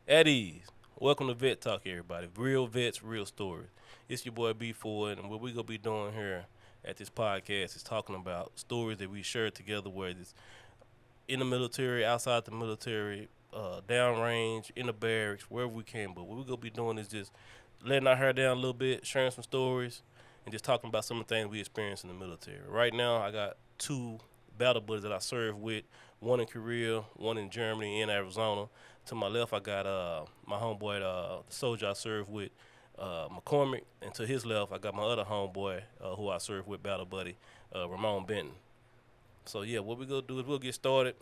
At ease. Welcome to Vet Talk, everybody. Real vets, real stories. It's your boy B.Ford, and what we gonna be doing here at this podcast is talking about stories that we shared together, whether it's in the military, outside the military, downrange, in the barracks, wherever we can. But what we gonna be doing is just letting our hair down a little bit, sharing some stories, and just talking about some of the things we experienced in the military. Right now, I got two battle buddies that I served with, one in Korea, one in Germany, in Arizona. To my left, I got my homeboy, the soldier I served with, McCormick, and to his left, I got my other homeboy who I served with, battle buddy, Ramon Benton. So yeah, what we gonna do is we'll get started.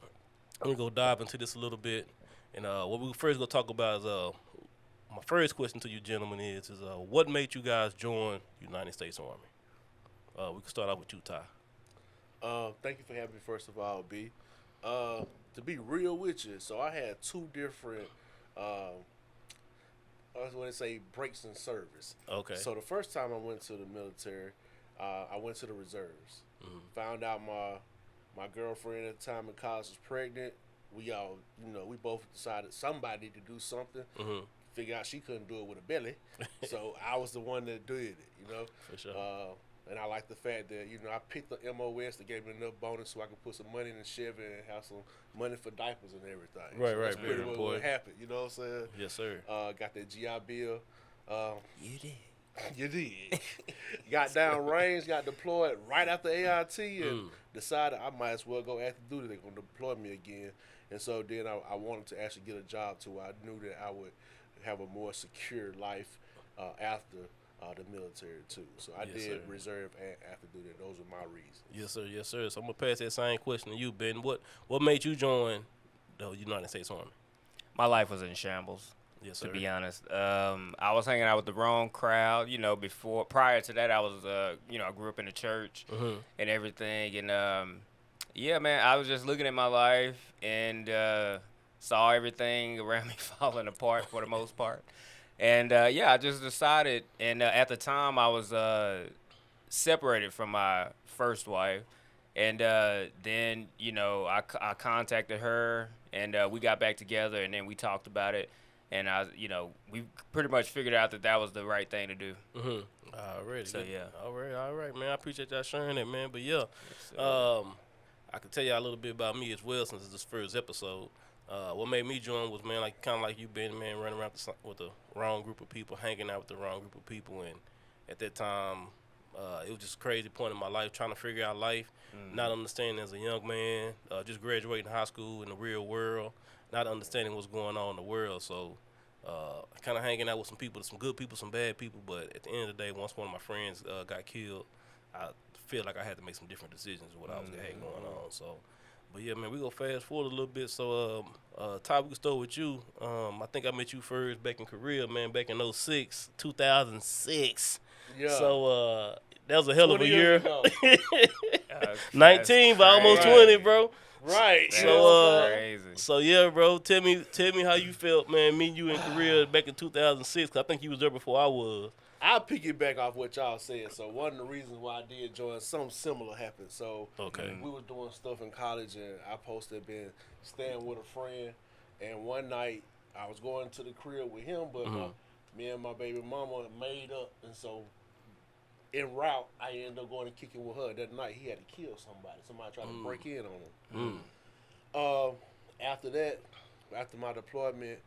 I'm gonna go dive into this a little bit, and what we first gonna talk about is my first question to you gentlemen is what made you guys join United States Army? We can start off with you, Ty. Thank you for having me, first of all, B. To be real with you, so I had two different, I was going to say, breaks in service. Okay. So the first time I went to the military, I went to the reserves. Mm-hmm. Found out my girlfriend at the time in college was pregnant. We all, we both decided somebody need to do something. Mm-hmm. Figure out she couldn't do it with a belly, so I was the one that did it. For sure. And I like the fact that, I picked the MOS that gave me enough bonus so I could put some money in the Chevy and have some money for diapers and everything. Right, so right, that's very pretty much what important. happened, you know what I'm saying? Yes, sir. Got that GI Bill. You did. You did. Got down range, got deployed right after AIT and decided I might as well go active duty. They're going to deploy me again. And so then I wanted to actually get a job to where I knew that I would have a more secure life after the military too. So I Yes, did sir. reserve and active duty. Those are my reasons. Yes, sir. Yes, sir. So I'm gonna pass that same question to you, Ben. What made you join the United States Army? My life was in shambles, Yes, to sir. be honest. I was hanging out with the wrong crowd. Prior to that, I was, I grew up in the church Mm-hmm. and everything. And, yeah, man, I was just looking at my life and saw everything around me falling apart for the most part. And, yeah, I just decided. And at the time, I was separated from my first wife. And then, I contacted her, and we got back together, and then we talked about it. And we pretty much figured out that was the right thing to do. Mm-hmm. Already. So, yeah. All right, man. I appreciate y'all sharing it, man. But yeah, So, I can tell y'all a little bit about me as well since it's this first episode. What made me join was, man, like kind of like you been, man, running around with the wrong group of people, hanging out with the wrong group of people, and at that time, it was just a crazy point in my life, trying to figure out life, not understanding as a young man, just graduating high school in the real world, not understanding what's going on in the world. So, kind of hanging out with some good people, some bad people. But at the end of the day, once one of my friends got killed, I feel like I had to make some different decisions with what I was had going on. So. But yeah, man, we gonna fast forward a little bit. So, Ty, we can start with you. I think I met you first back in Korea, man, back in 06, 2006. Yeah. So, that was a hell of a 20 year. years ago. 19, but almost crazy. 20, bro. Right. That's So, crazy. So yeah, bro, tell me how you felt, man. Me and you in Korea back in 2006. 'Cause I think you was there before I was. I'll piggyback off what y'all said. So one of the reasons why I did join, something similar happened. So Okay. we was doing stuff in college, and I supposed to have been staying with a friend. And one night I was going to the crib with him, but me and my baby mama made up, and so en route I ended up going and kicking with her. That night he had to kill somebody. Somebody tried to break in on him. After that, after my deployment,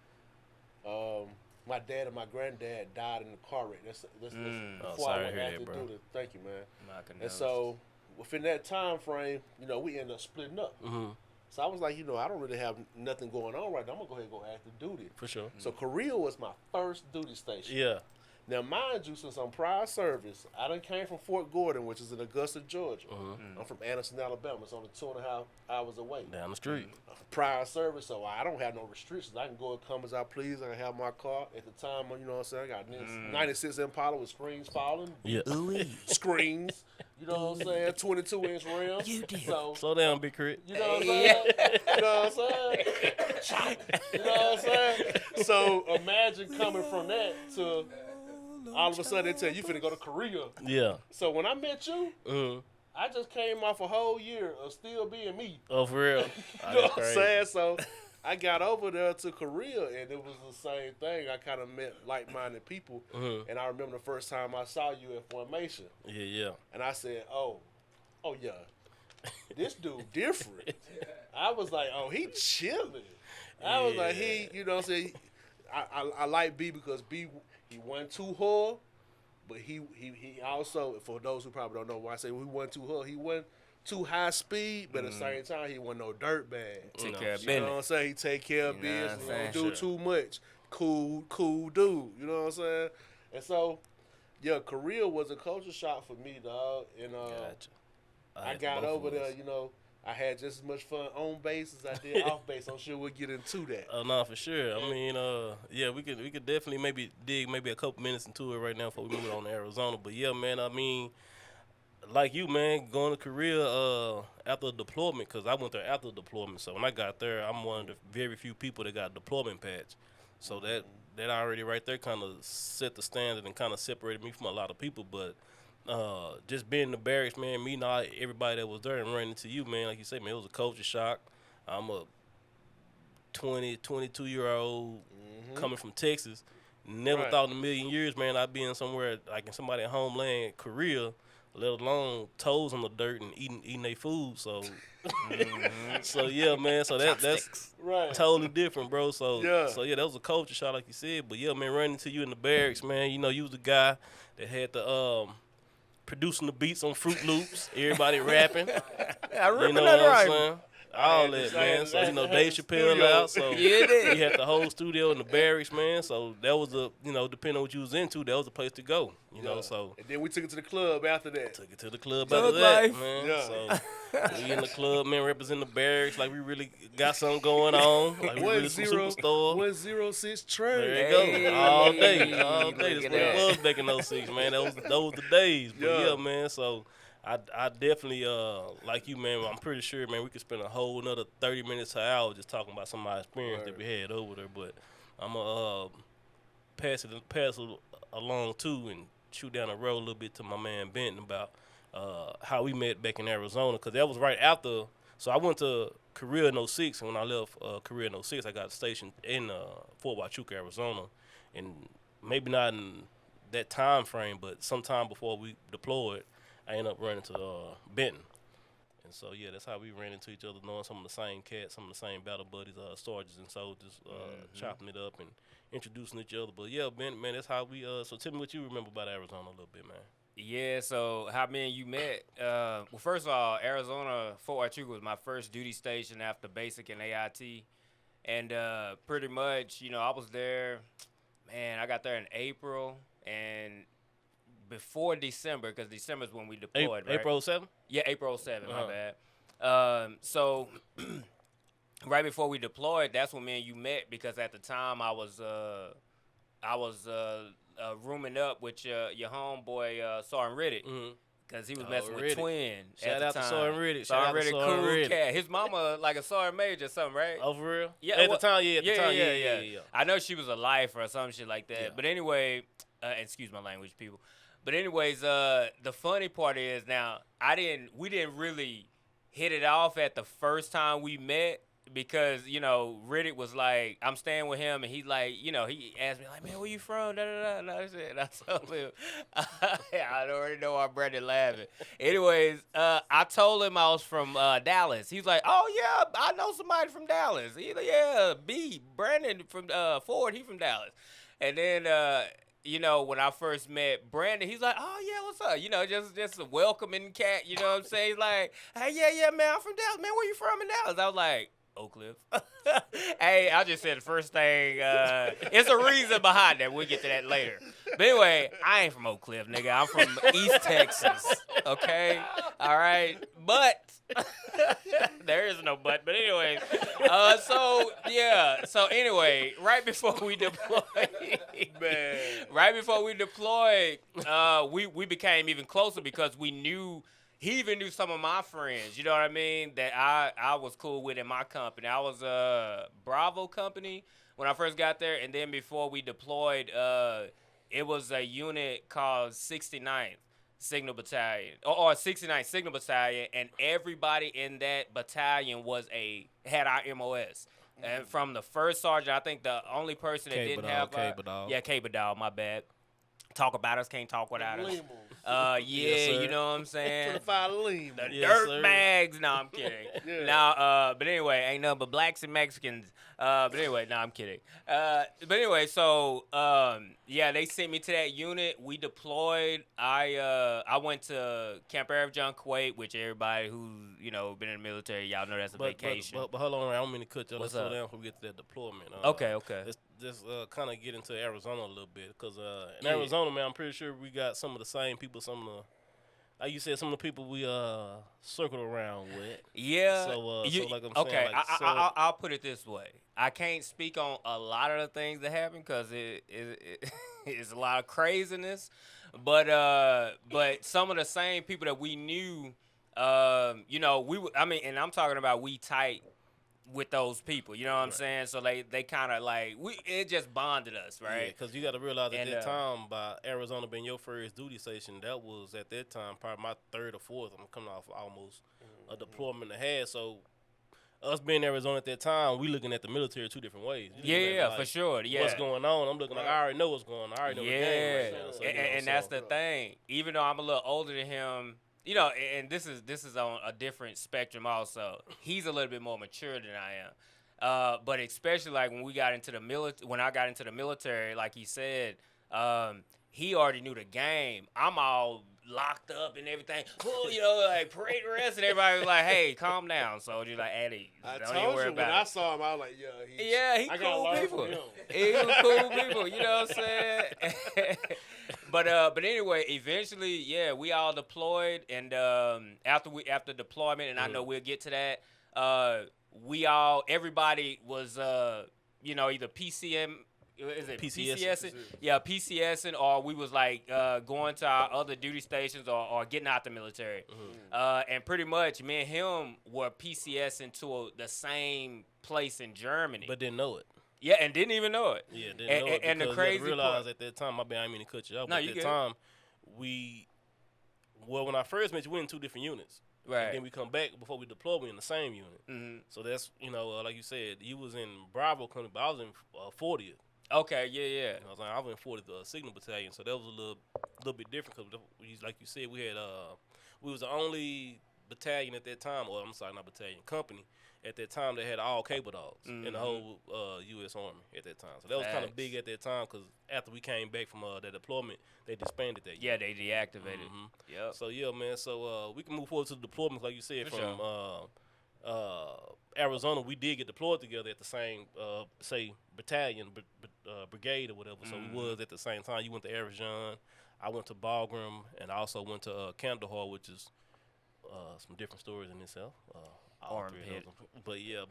my dad and my granddad died in a car wreck. That's Oh, before sorry I to went hear active that, bro. duty. Thank you, man. My And condolences. so within that time frame, we ended up splitting up. Mm-hmm. So I was like, I don't really have nothing going on right now. I'm gonna go ahead and go active duty. For sure. So Korea was my first duty station. Yeah. Now, mind you, since I'm prior service, I done came from Fort Gordon, which is in Augusta, Georgia. I'm from Anderson, Alabama. It's only 2.5 hours away. Down the street. Prior service, so I don't have no restrictions. I can go and come as I please. I can have my car. At the time, you know what I'm saying, I got 96 Impala with screens falling, Yeah. screens, you know what I'm saying, 22-inch rims. You did. So, Slow down, Big Crit. you know what I'm saying? You know what I'm saying? You know what I'm saying? So imagine coming from that to all of a sudden they tell you finna go to Korea. Yeah. So when I met you, Mm-hmm. I just came off a whole year of still being me. Oh, for real. You know what I'm saying? So I got over there to Korea, and it was the same thing. I kind of met like-minded people, and I remember the first time I saw you at Formation, Yeah, yeah. and I said, oh yeah, this dude different. I was like, oh, he chilling. I was like, you know what I'm saying? I like B because B, he wasn't too hard, but he also, for those who probably don't know why I say he wasn't too hard, he wasn't too high speed, but at the same time, he wasn't no dirt bag. Take No, care of You know what I'm business. saying? He take care of You know what I'm business, saying? don't do too much. Cool dude. You know what I'm saying? And so, yeah, Korea was a culture shock for me, dog. And Gotcha. I That's got both over of there, us. you know, I had just as much fun on base as I did off base. I'm sure we'll get into that. Oh no, for sure. I mean, yeah, we could definitely maybe dig maybe a couple minutes into it right now before we move on to Arizona. But yeah, man, I mean, like you, man, going to Korea after deployment, because I went there after deployment. So when I got there, I'm one of the very few people that got a deployment patch. So that already right there kind of set the standard and kind of separated me from a lot of people. But just being in the barracks, man, meeting everybody that was there and running into you, man, like you said, man, it was a culture shock. I'm a 20, 22-year-old coming from Texas. Never Right. thought in a million years, man, I'd be in somewhere like in somebody's homeland, Korea, let alone toes on the dirt and eating their food. So, so yeah, man. So that's Chopsticks. Right. totally different, bro. So Yeah. so yeah, that was a culture shot, like you said. But yeah, man, running into you in the barracks, man. You know, you was the guy that had the producing the beats on Fruit Loops. Everybody rapping. I You ripping know that what I'm right. saying? I All had that, to- I had man. to- So I you know, had Dave to Chappelle studio. out. So Yeah, it is. we had the whole studio in the barracks, man. So that was depending on what you was into, that was the place to go. You know, Yeah. so And then we took it to the club after that. took it to the club Thug after that, life. man. Yeah. So we in the club, man, representing the barracks like we really got something going on, like we really some superstar. 106 There trade. you go, Hey, all day. look That's at what it that. was back in '06, man. Those the days. But Yeah. yeah, man. So I definitely like you, man. I'm pretty sure, man, we could spend a whole another 30 minutes to an hour just talking about some of my experience that Word. we had over there. But I'm gonna pass it along too and shoot down the road a little bit to my man Benton about how we met back in Arizona, because that was right after. So I went to Korea in '06, and when I left Korea in '06, I got stationed in Fort Huachuca, Arizona, and maybe not in that time frame, but sometime before we deployed, I ended up running to Benton. And so, yeah, that's how we ran into each other, knowing some of the same cats, some of the same battle buddies, sergeants and soldiers, chopping it up and introducing each other. But, yeah, Benton, man, that's how we so tell me what you remember about Arizona a little bit, man. Yeah, so how me and you met? Well, first of all, Arizona, Fort Huachuca was my first duty station after basic and AIT. And pretty much, I was there, man, I got there in April and before December, because December is when we deployed, right? April 7th? Yeah, April 7th, Uh-huh. my bad. So right before we deployed, that's when me and you met, because at the time I was rooming up with your homeboy Sergeant Riddick, Mm-hmm. because he was Oh, messing with Riddick. Twin. Shout at the out to time. Sergeant Riddick. Shout out to Sergeant Riddick, Sergeant cool Riddick. cat. His mama like a sergeant major or something, right? Oh, for real? Yeah, At well, the time, yeah. I know she was a lifer or some shit like that. Yeah. But anyway, excuse my language, people. But anyways, the funny part is now we didn't really hit it off at the first time we met, because Riddick was like, I'm staying with him, and he's like, he asked me like, man, where you from? Da da da. And I told him, I already know I'm Brandon laughing. Anyways, I told him I was from Dallas. He's like, oh yeah, I know somebody from Dallas. He's like, yeah, Brandon from Ford. He from Dallas. And then when I first met Brandon, he's like, oh, yeah, what's up? Just a welcoming cat, you know what I'm saying? He's like, hey, yeah, man, I'm from Dallas. Man, where you from in Dallas? I was like, Oak Cliff. Hey, I just said the first thing. It's a reason behind that. We'll get to that later. But anyway, I ain't from Oak Cliff, nigga. I'm from East Texas, okay? All right? But there is no but. But anyway, So anyway, right before we deployed, Man. right before we deployed, we became even closer, because he even knew some of my friends, you know what I mean, that I was cool with in my company. I was Bravo company when I first got there, and then before we deployed, it was a unit called 69th Signal Battalion, or 69th Signal Battalion, and everybody in that battalion had our MOS. And from the first sergeant, I think the only person that didn't have Caper Dog, my bad. Talk about us, can't talk without us. Yeah, Yes, you know what I'm saying? 25 lean. The Yes, dirt sir. bags. No, I'm kidding. Yeah. Now, but anyway, ain't nothing but blacks and Mexicans. But anyway, no, I'm kidding. But anyway, so yeah, they sent me to that unit. We deployed. I went to Camp Arab John Kuwait, which everybody who's been in the military, y'all know that's a vacation. But hold on, I don't mean to cut you. Let's What's slow up? down before we get to that deployment. Okay. Let's just kind of get into Arizona a little bit, because in Yeah. Arizona, man, I'm pretty sure we got some of the same people, like you said, some of the people we circled around with. Yeah. So like I'm okay, saying, like, I'll put it this way. I can't speak on a lot of the things that happened because it's a lot of craziness. But some of the same people that we knew, and I'm talking about we tight with those people. You know what I'm saying? So they kind of like it just bonded us, right? Yeah, because you got to realize at And, that time, by Arizona being your first duty station, that was at that time probably my third or fourth. I'm coming off almost a deployment ahead. So us being in Arizona at that time, we looking at the military two different ways. Yeah, for sure. Yeah. What's going on? I'm looking like I already know what's going on. I already know the game right now. So, and that's the thing. Even though I'm a little older than him, and this is on a different spectrum also. He's a little bit more mature than I am. But especially like when I got into the military, like he said, he already knew the game. I'm all locked up and everything. Like parade arrest, and everybody was like, "Hey, calm down, soldier." Like, Eddie, I don't told even worry you about when it. I saw him, I was like, He I cool gotta learn people. from him. He was cool people. You know what I'm saying? But anyway, eventually, yeah, we all deployed, and after deployment, and I know we'll get to that. Everybody was either PCM. Is it PCS? Yeah, PCSing, or we was like going to our other duty stations or getting out the military. And pretty much me and him were PCSing to the same place in Germany. but didn't know it. Yeah, and didn't even know it. Yeah, didn't know it. And the Because crazy you gotta realize part, at that time, I didn't mean to cut you off, No, but you at that good. time, when I first met you, we in two different units. right? And then we come back before we deploy. We in the same unit. Mm-hmm. So that's like you said, you was in Bravo Company, but I was in 40th. Okay, yeah. You know what I'm saying? I was in 40th Signal Battalion, so that was a little bit different because, like you said, we was the only battalion at that time, or I'm sorry, not battalion, company at that time that had all cable dogs in the whole U.S. Army at that time. So that was kind of Facts. big at that time because after we came back from that deployment, they disbanded that. Yeah, they deactivated. Yep. So yeah, man. So we can move forward to the deployments, like you said, For from Arizona. We did get deployed together at the same, say, battalion, brigade or whatever. So we was at the same time. You went to Arizona, I went to Bagram, and I also went to Kandahar, which is some different stories in itself. All three of those. But yeah,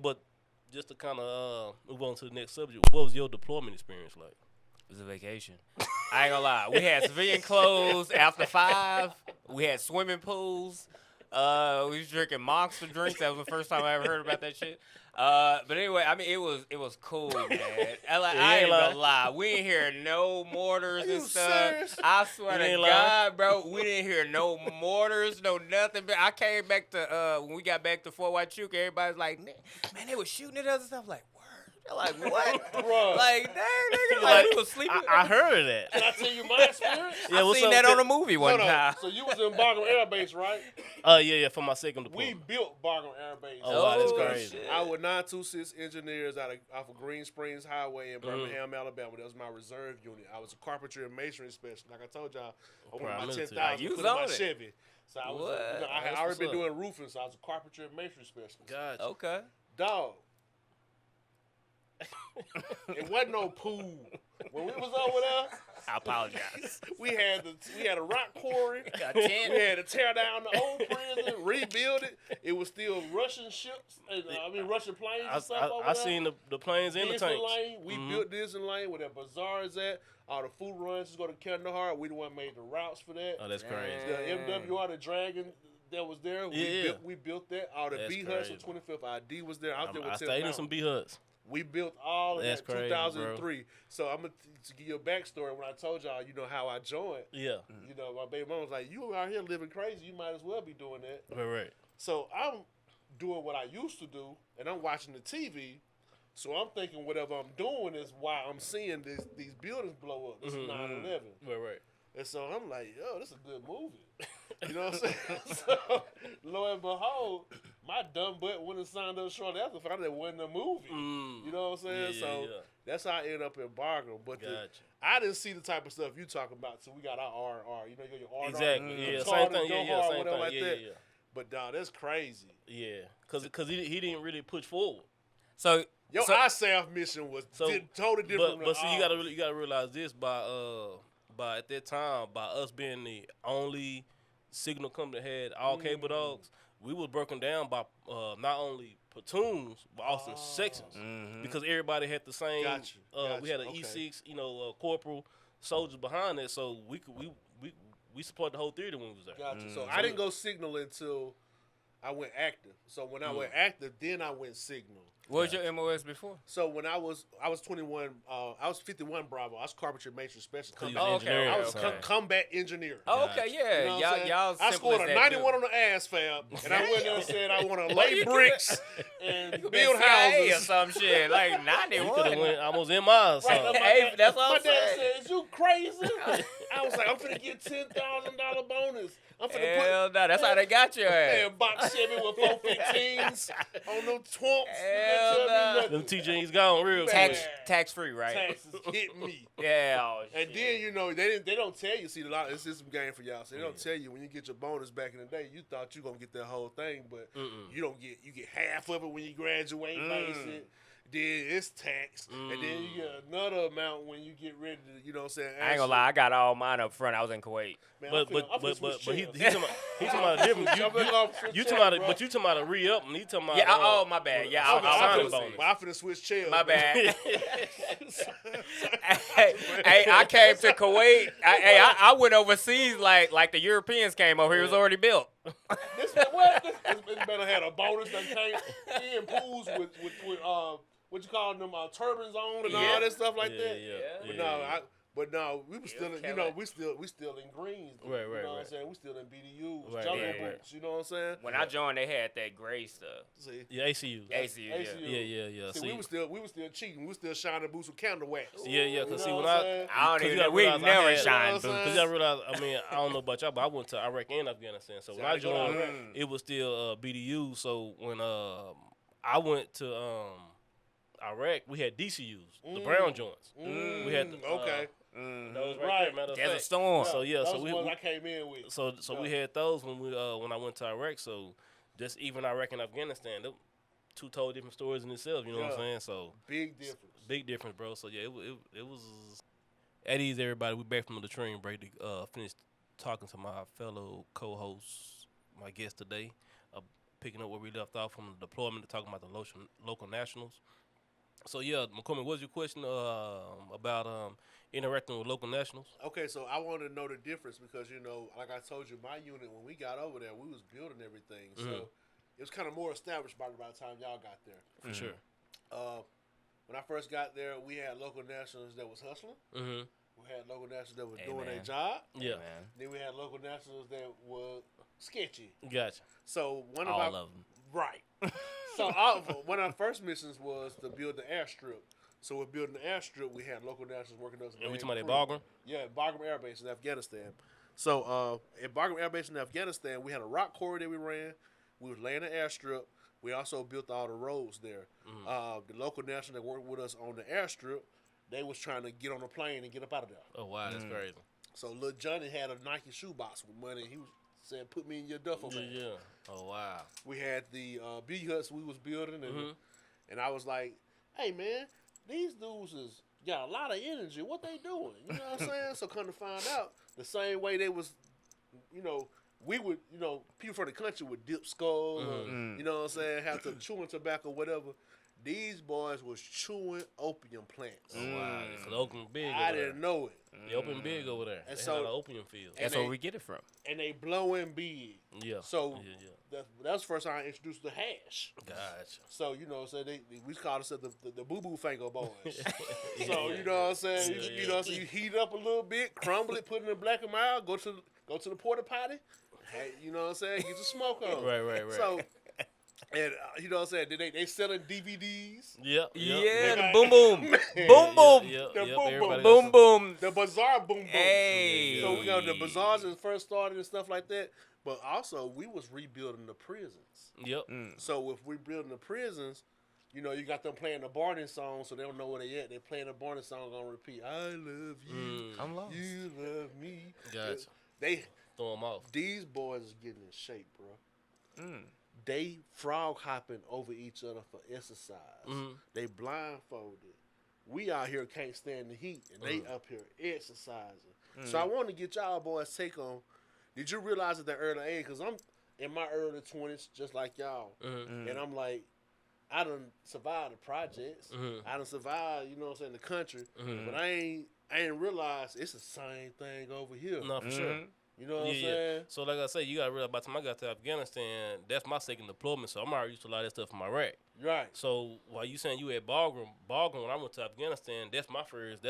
but just to kind of move on to the next subject, what was your deployment experience like? It was a vacation. I ain't gonna lie. We had civilian clothes after 5. We had swimming pools. We was drinking Monster drinks. That was the first time I ever heard about that shit. But anyway, I mean, it was cool, man. I ain't gonna lie. We didn't hear no mortars and stuff. Serious? I swear to God, bro, we didn't hear no mortars, no nothing. But I came back to when we got back to Fort Huachuca, everybody's like, man, they was shooting at us and stuff. Like, word. They're like, what? Bro. Like, dang, nigga, like we was sleeping. I heard of that. Can I tell you my experience? Yeah, I what's seen up, that Ted? on a movie one time. So you was in Bagram Air Base, right? Yeah, for my second We deployment. built Bagram Air Base. Oh, wow, that's Oh, crazy. shit. I was 926 engineers off of Green Springs Highway in Birmingham, Alabama. That was my reserve unit. I was a carpentry and masonry specialist. Like I told y'all, I went my Military. 10,000 You put was in my on it. Chevy. So I was, What? I had That's already what's been up. doing roofing, so I was a carpentry and masonry specialist. Gotcha. Okay. Dog. It wasn't no pool. When we was over there, I apologize. we had a rock quarry. Got We 10. had to tear down the old prison, rebuild it. It was still Russian ships, Russian planes and stuff over I there. seen the planes and the Disney tanks. Lane. We built Disney Lane where that bazaar is at. All the food runs go to Kandahar. We the one made the routes for that. Oh, that's crazy. The MWR, the Dragon that was there. Yeah. We built that. All the That's B huts on crazy. 25th ID was there. I was there with I Tim stayed in Mountain. some B huts. We built all of That's that crazy, 2003. So I'm gonna to give you a backstory. When I told y'all, how I joined. Yeah. My baby mom was like, "You out here living crazy. You might as well be doing that." Right. So I'm doing what I used to do, and I'm watching the TV. So I'm thinking whatever I'm doing is why I'm seeing these buildings blow up. This is 9/11. Right. And so I'm like, yo, this is a good movie. You know what I'm saying? So, lo and behold, my dumb butt went and signed up shortly after, found out it wasn't a movie. You know what I'm saying? So that's how I ended up embargoing. But I didn't see the type of stuff you talking about. So we got our R&R. You know, your R&R. Exactly. Yeah, same thing. Same thing. Like that. But, dog, that's crazy. Yeah, because he didn't really push forward. So your ISAF mission was totally different. But see, you gotta realize this by at that time, by us being the only signal company that had all cable dogs, we was broken down by not only platoons but also sections because everybody had the same. We had an E6, corporal soldiers behind that, so we support the whole theater when we was there. Gotcha. So I didn't go signal until I went active. So when I went active, then I went signal. What was your MOS before? So when I was 21, I was 51 Bravo. I was carpentry major specialist. I was combat engineer. Oh, okay, yeah. You know y'all I scored a 91 on the ASFAB, and I went there and said I want to lay bricks and build houses or some shit. Like 91. You could have went almost in mine. Hey, that's what I'm saying. My dad said, "Is you crazy?" I was like, "I'm finna get $10,000 bonus. I'm finna Hell no, that's how they got your ass. And box Chevy with 415s on them twumps. Hell no. Them TJs gone real tax free, right? Taxes hit me. Yeah. And then they don't tell you. See, this is some game for y'all. So they don't tell you when you get your bonus back in the day. You thought you gonna get that whole thing, but you don't get. You get half of it when you graduate, basic. Then it's taxed, and then you get another amount when you get ready to, you know what I'm saying? I ain't gonna lie, I got all mine up front. I was in Kuwait. Man, but he talking about different. You talking about a re-up, and he talking about my bad. Yeah, I finna switch chairs. My bad. hey, I came to Kuwait. I went overseas like the Europeans came over here. It was already built. This better had a bonus that came in pools with what you call them turbans on and all that stuff like that. But no, we was still, we still in greens. Right. You know what I'm saying? We still in BDUs, jungle boots. You know what I'm saying? When I joined, they had that gray stuff. See? Yeah, ACU. Yeah. See, we was still cheating. We was still shining boots with candle wax. Yeah. Cause see, when I don't even know, we never shine boots. Cause I realized, I don't know about y'all, but I went to Iraq and Afghanistan. So when I joined, it was still BDU. So when I went to Iraq, we had DCUs, the brown joints. We had those right there, Desert Storm. So those ones I came in with. So we had those when I went to Iraq. So just even Iraq and Afghanistan, them two totally different stories in itself. You know what I'm saying? So big difference, bro. So yeah, it was at ease, everybody. We back from the latrine break to finish talking to my fellow co-hosts, my guest today, picking up where we left off from the deployment to talking about the local nationals. So yeah, McCormick, what's your question about interacting with local nationals? Okay, so I want to know the difference because like I told you, my unit when we got over there, we was building everything, so it was kind of more established by the time y'all got there. For sure. When I first got there, we had local nationals that was hustling. We had local nationals that was doing their job. Yeah. Then we had local nationals that were sketchy. Gotcha. So all of them. Right. So one of our first missions was to build the airstrip. So we're building the airstrip. We had local nationals working with us. And we talking about Bagram? Yeah, Bagram Air Base in Afghanistan. So at Bagram Air Base in Afghanistan, we had a rock quarry that we ran. We was laying the airstrip. We also built all the roads there. The local national that worked with us on the airstrip, they was trying to get on a plane and get up out of there. Oh, wow, that's crazy. So Lil Johnny had a Nike shoebox with money. He was saying, "Put me in your duffel bag." Yeah. Oh, wow. We had the B huts we was building, and I was like, "Hey, man, these dudes got a lot of energy. What they doing?" You know what I'm saying? So come to find out, the same way they was, we would, people from the country would dip skull, or, you know what I'm saying, have to chewing tobacco, whatever. These boys was chewing opium plants. Oh, wow. So the opium big I didn't know it. The opium big over there. And they so had an opium field. That's where we get it from. And they blowing big. Yeah. So that was the first time I introduced the hash. Gotcha. So so we called ourselves the Boo Boo Fango boys. So you know what I'm saying. So you heat it up a little bit, crumble it, put it in a black and mild, go to the porta potty. Hey, you know what I'm saying. Get your smoke on. Right. So. And you know what I'm saying? They selling DVDs. Yep. Yeah, the got- boom boom, Man. boom boom, Yep. The Yep. boom Everybody got boom some- boom. The bazaar boom boom. Hey. So we got the bazaars that first started and stuff like that. But also we was rebuilding the prisons. Yep. So if we building the prisons, you know, you got them playing the Barney song, so they don't know where they at. They playing the Barney song on repeat. I love you, I'm lost. you love me. Gotcha. They Throw them off. these boys is getting in shape, bro. Mm. They frog hopping over each other for exercise. Mhm. They blindfolded. We out here can't stand the heat, and they up here exercising. So I want to get y'all boys take on. Did you realize at the early age? Because I'm in my early 20s, just like y'all, and I'm like, I done survived the projects. I done survived, you know what I'm saying, the country. But I ain't realized it's the same thing over here. No, for sure. You know what I'm saying? So like I say, you gotta realize by the time I got to Afghanistan, that's my second deployment. So I'm already used to a lot of that stuff from Iraq. Right. So while you saying you at Bagram when I went to Afghanistan, that's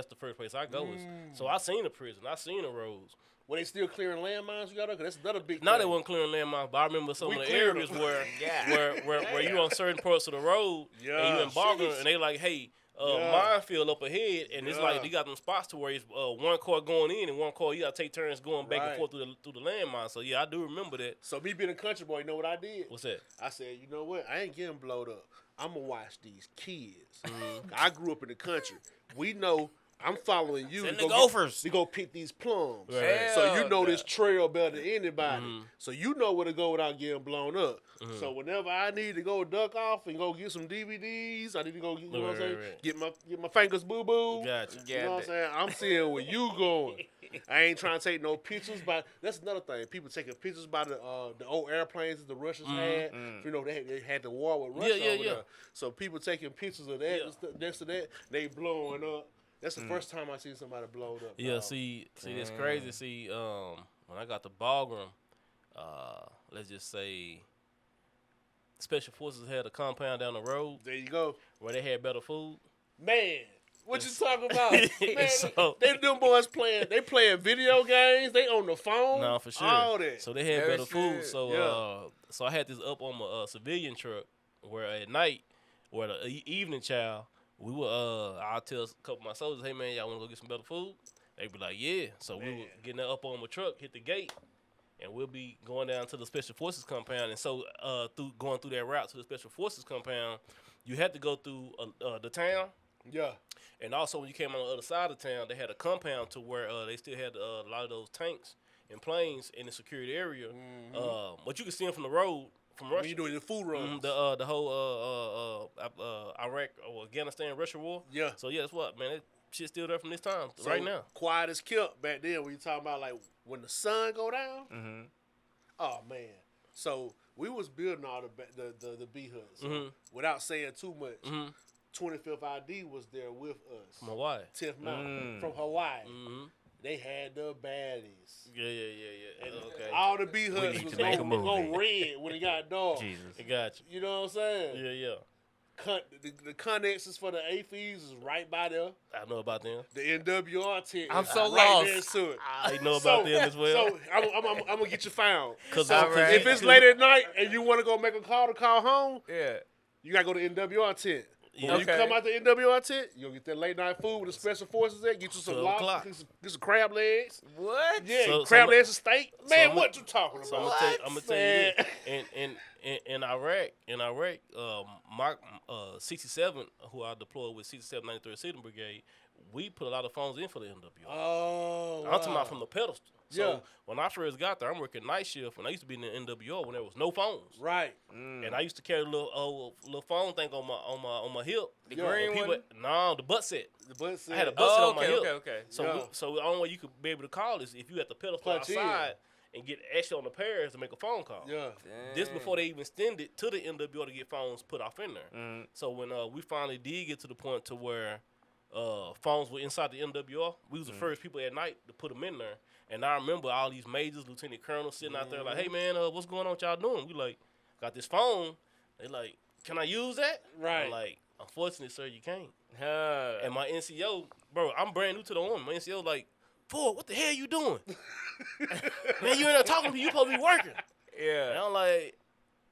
the first place I go. So I seen the prison, I seen the roads. Were they still clearing landmines you got up? Because that's another big Now thing. they wasn't clearing landmines, but I remember some We of the cleared areas them. where you on certain parts of the road and you in Bagram sheesh. and they like, hey, Yeah. minefield up ahead, and it's Yeah. like they got them spots to where it's one car going in and one car you gotta take turns going back and Right. forth through the landmine. So yeah, I do remember that. So me being a country boy, you know what I did? What's that? I said, you know what? I ain't getting blowed up. I'm going to watch these kids. Mm-hmm. I grew up in the country. We know I'm following you Send to the go Gophers. to go pick these plums. Right. So you Hell know no. this trail better than anybody. Mm-hmm. So you know where to go without getting blown up. So whenever I need to go duck off and go get some DVDs, I need to go get, you know what I'm saying? Right. Get my fingers boo-boo. Gotcha. You know what I'm saying? I'm seeing where you going. I ain't trying to take no pictures, but that's another thing. People taking pictures by the old airplanes that the Russians had. You know, they had the war with Russia over there. So people taking pictures of that and stuff. Next to that, they blowing up. That's the first time I seen somebody blowed up. Yeah, dog. see, it's crazy. See, when I got to Bagram, let's just say, Special Forces had a compound down the road There you go. where they had better food. Man, what you talking about? Man, So- they them boys playing video games. They on the phone. No, for sure. All that. So they had Oh, better food. shit. So so I had this up on my civilian truck where at night, where the evening child, we would I'll tell a couple of my soldiers, hey man, y'all wanna go get some better food? They'd be like, yeah. So we were getting that up on my truck, hit the gate, and we'll be going down to the Special Forces compound. And so going through that route to the Special Forces compound, you had to go through the town. Yeah. And also, when you came on the other side of town, they had a compound to where they still had a lot of those tanks and planes in the security area. But you can see them from the road from Russia. When you doing the food runs. The whole Iraq or Afghanistan Russia war. Yeah. So yeah, that's what man. That shit's still there from this time right now. Quiet as kept back then when you talking about like when the sun go down. Oh man. So we was building all the B huts without saying too much. 25th ID was there with us. From Hawaii. 10th Mountain from Hawaii. Mm-hmm. They had the baddies. Yeah. And Okay. all the B huts need was to make a going movie. red when it got dark. Jesus. I got You know what I'm saying? you. Yeah. The connexes for the AFEs is right by there. I know about them. The NWR tent I'm is so right lost. next to it. I know about them as well. So I'm gonna get you found. Cause All right. If it's late at night and you want to go make a call to call home, Yeah. you gotta go to NWR tent. Yeah. When you Okay. come out the NWR tent, you'll get that late night food with the special forces there. Get you some 12 lobster, o'clock. get some crab legs. What? Yeah, So- crab so- legs and steak. Man, I'm- what you talking So I'm about? gonna tell you this. In Iraq, my 67, who I deployed with 67 93rd Signal Brigade, we put a lot of phones in for the NWO. Oh, I'm talking about from the pedestal. So Yeah. when I first got there, I'm working night shift, and I used to be in the NWO when there was no phones. right. And I used to carry a little phone thing on my hip. The Yeah. green People, one? no, the butt set. The butt set. I had a butt set Oh, on my okay, hip. okay. So Yeah. so the only way you could be able to call is if you at the pedestal Punch in. outside and get actually on the pairs to make a phone call. Yeah. This before they even extended to the NWO to get phones put off in there. Mm. So when we finally did get to the point to where phones were inside the NWO, we was the first people at night to put them in there. And I remember all these majors, lieutenant colonels sitting out there like, hey man, what's going on? What y'all doing? We like, got this phone. They like, can I use that? Right. I'm like, unfortunately, sir, you can't. Huh. And my NCO, bro, I'm brand new to the Army. My NCO like, Ford, what the hell you doing? Man, you in there talking to me, you supposed to be working. And Yeah. I'm like,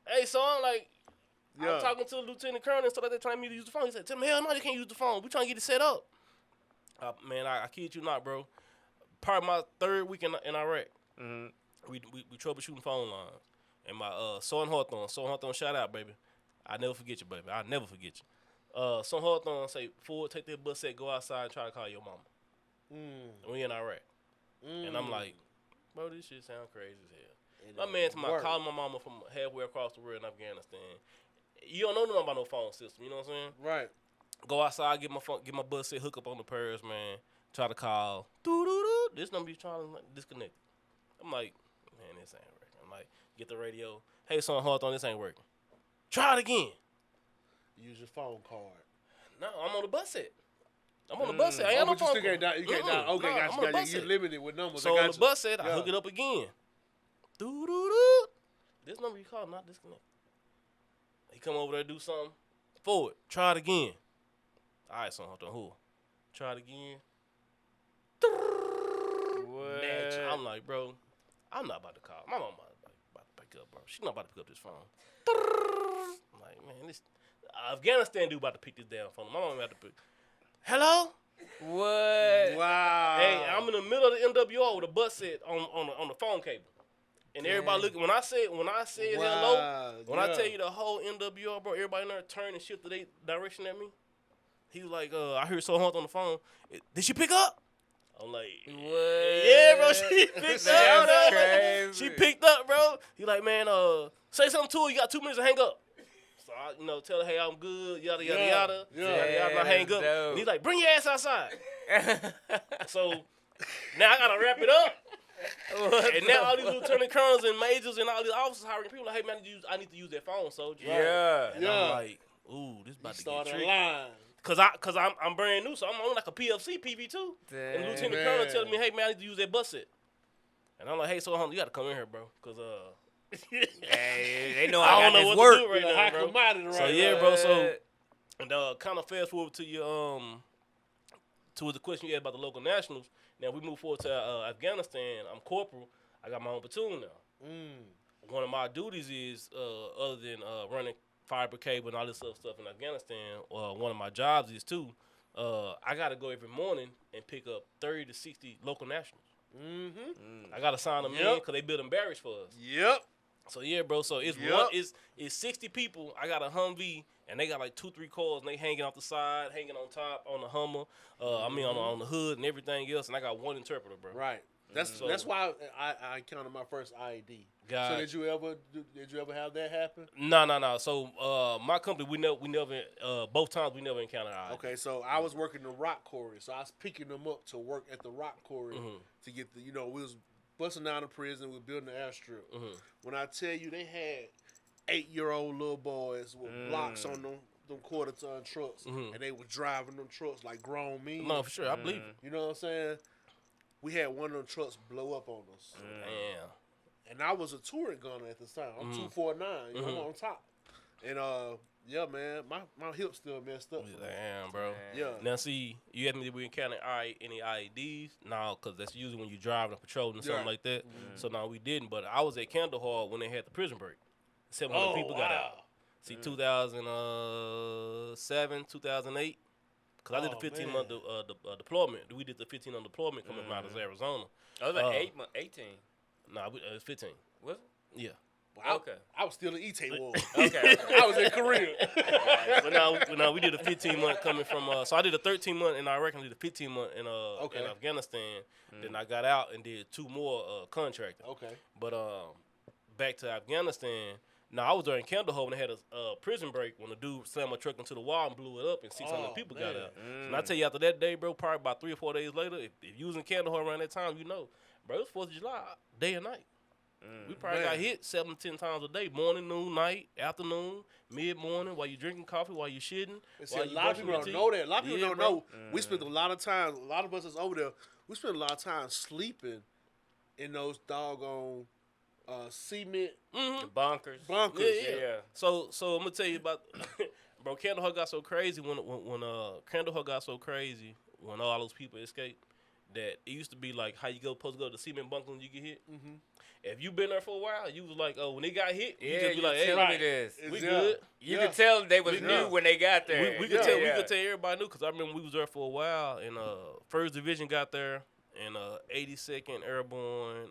hey, so I'm like, talking to the lieutenant colonel and stuff like that, trying me to use the phone. He said, "Tell me, hell no, you can't use the phone. We trying to get it set up." Man, I kid you not, bro. Part of my 3rd week in Iraq, we troubleshooting phone lines. And my son Hawthorne, shout out, baby. I never forget you, baby. I never forget you. Son Hawthorne say, "Ford, take that bus set, go outside and try to call your mama." We in Iraq. And I'm like, bro, this shit sound crazy as hell. My man calling my mama from halfway across the world in Afghanistan. You don't know nothing about no phone system, you know what I'm saying? Right. Go outside, get my bus set, hook up on the purse, man. Try to call. This number you trying to disconnect. I'm like, man, this ain't working. I'm like, get the radio. Hey, son, Hawthorne, this ain't working. Try it again. Use your phone card. No, I'm on the bus set. I ain't got no phone card. You can't dial. Okay, gotcha. You're limited with numbers. So on the bus set, I hook it up again. This number you call not disconnected. He come over there do something. Forward. Try it again. All right, son, Hawthorne, who? Try it again. What? Match. I'm like, bro, I'm not about to call. My mama about to pick up, bro. She's not about to pick up this phone. I'm like, man, this Afghanistan dude about to pick this damn phone. My mama about to pick. Hello? What? Wow. Hey, I'm in the middle of the NWO with a bus set on the phone cable. And everybody looking. When I said hello, when I tell you the whole NWO, bro, everybody in there turned and shifted their direction at me. He was like, I heard so Hunt on the phone. Did she pick up? I'm like, What? yeah, bro, she picked up. That's crazy. She picked up, bro. He like, man, say something to her. You got 2 minutes to hang up. So I, tell her, hey, I'm good, yada yada yada. Yeah, I hang up. dope. And he's like, bring your ass outside. So now I gotta wrap it up. And now all these lieutenant colonels and majors and all these officers hiring people like, hey man, I need to use that phone, soldier. Yeah. And I'm like, ooh, this about to get tricky. Line. Cause I'm brand new, so I'm on like a PFC PV2. And the lieutenant colonel telling me, hey man, I need to use that bus set. And I'm like, hey, so you gotta come in here, bro, cause Hey, they know I I don't got know this what work. to do right now, bro. So yeah, bro. So and kind of fast forward to your to the question you had about the local nationals. Now we move forward to Afghanistan. I'm corporal. I got my own platoon now. One of my duties is other than running fiber cable and all this other stuff in Afghanistan. One of my jobs is too. I got to go every morning and pick up 30 to 60 local nationals. I got to sign them in because they building barracks for us. Yep. So yeah, bro. So it's it's 60 people. I got a Humvee, and they got like 2-3 cars, and they hanging off the side, hanging on top, on the Hummer. I mean on the hood and everything else. And I got one interpreter, bro. Right. That's why I counted my first IED. God. So did you ever have that happen? No. So my company, we never both times we never encountered IED. Okay, so I was working the rock quarry, so I was picking them up to work at the rock quarry to get the we was busting down the prison, we were building the airstrip. When I tell you they had 8-year-old little boys with blocks on them quarter-ton trucks, and they were driving them trucks like grown men. No, for sure, I believe it. You know what I'm saying? We had one of them trucks blow up on us. Damn. And I was a touring gunner at the time. I'm 249, I'm on top. And yeah, man, my hip still messed up. Damn, bro. Yeah. Now see, you asked me if we encountered any IEDs. No, because that's usually when you driving and patrolling or something like that. So no, we didn't. But I was at Kandahar when they had the prison break. 700 people got out. See, 2007, 2008. Because I did the 15-month deployment. We did the 15-month deployment coming out of Arizona. I was like 18. Nah, it was 15. Was it? Yeah. Well, I was still in E-Tay War. Okay. I was in Korea. But now we did a 15-month coming from. So I did a 13-month in Iraq and did a 15-month in Afghanistan. Then I got out and did 2 more contracting. Okay. But back to Afghanistan. Now I was there in Kandahar when they had a prison break when the dude slammed a truck into the wall and blew it up and 600 people got out. And I tell you, after that day, bro, probably about 3 or 4 days later, if you was in Kandahar around that time, bro, it was 4th of July, day and night. We probably got hit 7 to 10 times a day, morning, noon, night, afternoon, mid-morning, while you drinking coffee, while you shitting. See, a lot of people don't know that. A lot of people don't know. We spend a lot of time, a lot of us that's over there, we spend a lot of time sleeping in those doggone cement bunkers. Yeah. So I'm gonna tell you about, bro. Kandahar got so crazy when Kandahar got so crazy when all those people escaped that it used to be like how you supposed to go to the cement bunker when you get hit. Mm-hmm. If you been there for a while, you was like, oh, when they got hit, you Yeah, just be like, hey, telling me this. we good. You could tell they was We new know. when they got there. We could tell everybody knew because I remember we was there for a while and First Division got there and 82nd Airborne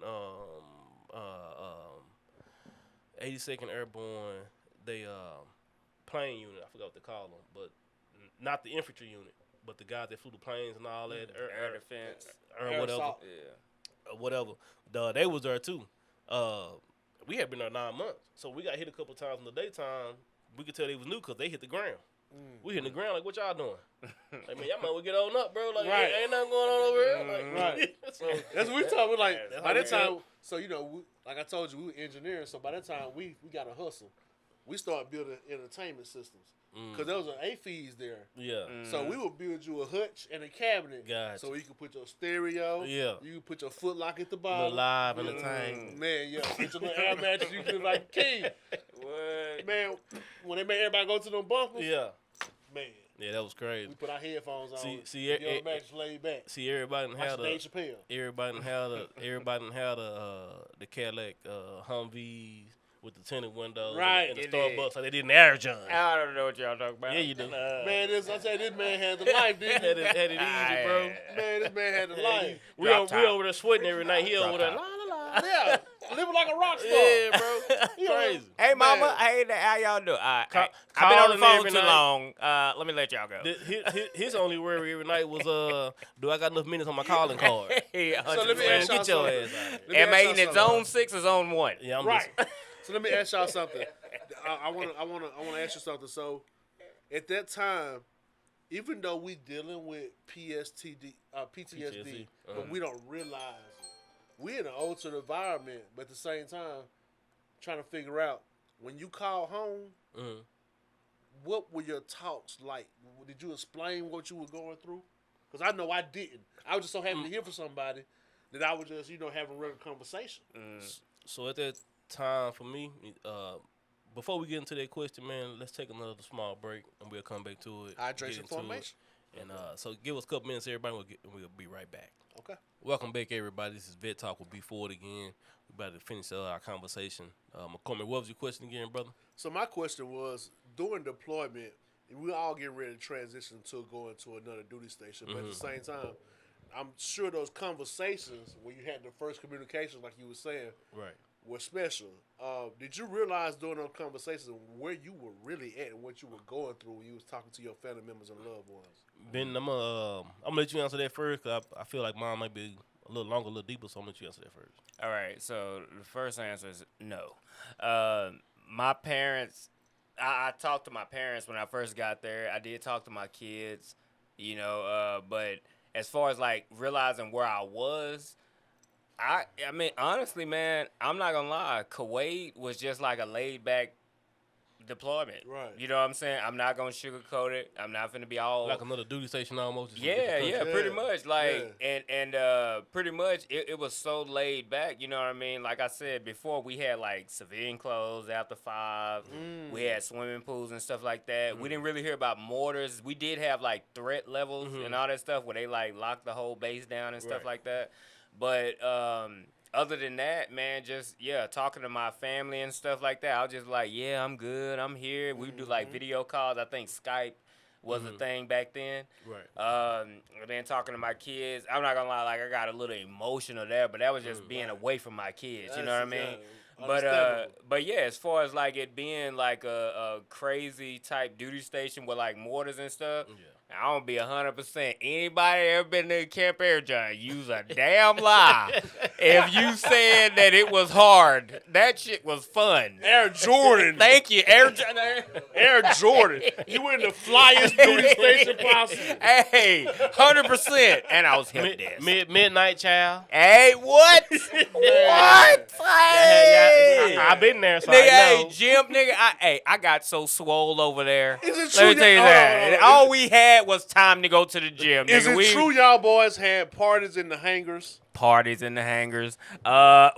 82nd Airborne they plane unit, I forgot what they call them, but not the infantry unit, but the guys that flew the planes and all that Air defense. or whatever. assault. Whatever. They was there too. We had been there 9 months, so we got hit a couple times in the daytime. We could tell they was new because they hit the ground. We hit the ground like, what y'all doing? Like, man, y'all might well get on up, bro. Like, Right. ain't nothing going on over here. Like, Right. so That's what we talking. Like That's by how that we time, go. so like I told you, we were engineers. So by that time, we got to hustle. We started building entertainment systems because there was an AFES there. yeah. So we would build you a hutch and a cabinet, Gotcha. so you could put your stereo. Yeah. You could put your foot lock at the Little bottom. live Yeah. entertainment. Man, yeah, put your little air mattress. You could like king. What? Man, when they made everybody go to them bunkers, Yeah. man, Yeah, that was crazy. we put our headphones on. See, get on the mattress, laid back. See, everybody done had Watch Dave Chappelle. everybody done had the Cadillac Humvees with the tinted windows, Right. and the It did. Starbucks like they did in Air John. I don't know what y'all talking about. Yeah, you do. Man, I said this man had the life, didn't had he? it easy, bro. Man, this man had the life. We Drop top. over there sweating every night. He Drop over there, top. la la la. Yeah, living like a rock star. Yeah, bro. You know, Crazy. Hey, mama. Man. Hey, how y'all doing? I've been Calling on the phone every too night. long. Let me let y'all go. His only worry every night was, do I got enough minutes on my calling card? Hey, So let me 100%. ask y'all Get your something. ass out. Let me Am I ask y'all eating it something. zone 6 or zone 1? Yeah, I'm Right. just. So let me ask y'all something. I want to ask you something. So, at that time, even though we dealing with PTSD, PTSD, but we don't realize it. We in an altered environment, but at the same time, trying to figure out when you call home, Mhm. what were your talks like? Did you explain what you were going through? Because I know I didn't. I was just so happy to hear from somebody that I was just have a regular conversation. So at that time for me, before we get into that question, man, let's take another small break and we'll come back to it. get Hydration into formation. it. And so give us a couple minutes, everybody. We'll be right back. Okay. Welcome back, everybody. This is Vet Talk with B.Ford again. We're about to finish our conversation. McCormick, what was your question again, brother? So my question was, during deployment, we all get ready to transition to going to another duty station, but at the same time, I'm sure those conversations when you had the first communication, like you were saying, Right. were special. Did you realize during those conversations where you were really at and what you were going through when you was talking to your family members and loved ones? Ben, I'm gonna let you answer that first because I feel like mine might be a little longer, a little deeper, so I'm gonna let you answer that first. All right, so the first answer is no. My parents, I talked to my parents when I first got there. I did talk to my kids, but as far as like realizing where I was, I mean, honestly, man, I'm not gonna lie. Kuwait was just like a laid back deployment. Right. You know what I'm saying? I'm not gonna sugarcoat it. I'm not gonna be all Like another duty station almost. just a yeah, different yeah, country. pretty Yeah, much. Like, and pretty much, it was so laid back. You know what I mean? Like I said before, we had like civilian clothes after 5. We had swimming pools and stuff like that. We didn't really hear about mortars. We did have like threat levels and all that stuff where they like locked the whole base down and stuff Right. like that. But other than that, man, just talking to my family and stuff like that. I was just like, yeah, I'm good. I'm here. We do like video calls. I think Skype was a thing back then. Right. And then talking to my kids, I'm not gonna lie, like I got a little emotional there, but that was just being away from my kids. You know what I mean? But yeah, as far as like it being like a crazy type duty station with like mortars and stuff, I don't be 100%. Anybody ever been to Camp Air John? Use a damn lie. If you said that it was hard, that shit was fun. Air Jordan. Thank you, Air John. Air Jordan. You were in the flyest duty station possible. Hey, 100%. And I was hip desk. Midnight child. Hey, what? What? Hey. I've been there, so Nigga, I know. hey, Jim, nigga, I got so swole over there. Is it Let me true tell you y'all- that. hold on. All we had was time to go to the gym. Is Nigga. it true y'all boys had parties in the hangars? Parties in the hangars.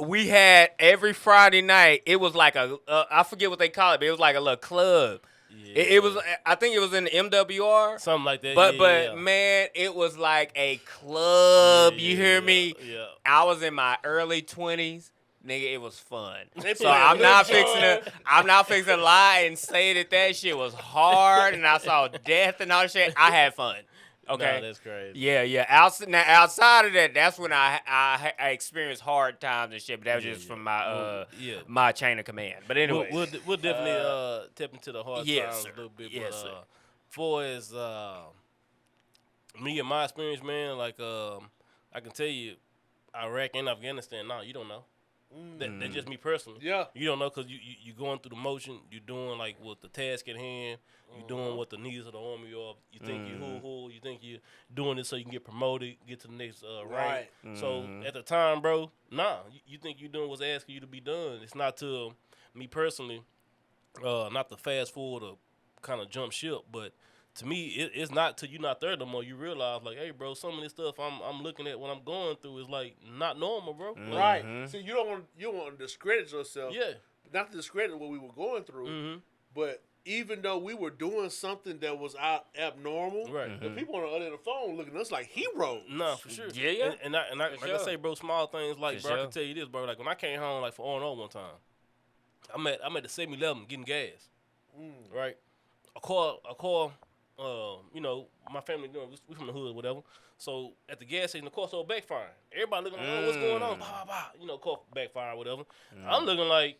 We had every Friday night. It was like I forget what they call it, but it was like a little club. It was, I think it was in the MWR. something like that. But man, it was like a club. You hear me? Yeah. I was in my early 20s. Nigga, it was fun. They So play I'm Lil not Jon. fixing to lie and say that shit was hard and I saw death and all that shit. I had fun. Okay. Nah, that's crazy. Yeah. Outside of that, that's when I experienced hard times and shit. But that was just from my my chain of command. But anyway, we'll definitely tap into the hard times sir. a little bit. Yes, but sir. for as me and my experience, man, like I can tell you, Iraq and Afghanistan. Nah, you don't know. That's just me personally. Yeah. You don't know because you going through the motion. You doing like what the task at hand. You doing what the needs of the army are. You think you who. You think you doing it so you can get promoted, get to the next rank. So at the time, bro, nah. You think you doing what's asking you to be done. It's not to me personally, not to fast forward or kind of jump ship, but to me, it's not till you're not there no more. You realize, like, hey, bro, some of this stuff I'm looking at, what I'm going through is like not normal, bro. Right. See, you don't want to discredit yourself. Yeah. Not to discredit what we were going through, but even though we were doing something that was abnormal, Right. the people on the other end of the phone looking at us like heroes. Nah, for sure. Yeah. And I like I say, bro, small things like, For bro, I sure. can tell you this, bro. Like when I came home, like for O&O one time, I'm at the 7-Eleven getting gas. Right. I call. You know, my family, you know, we from the hood, whatever. So at the gas station, the car started backfiring. Everybody looking like, oh, what's going on? Bah, bah, bah. You know, car backfire, whatever. I'm looking like,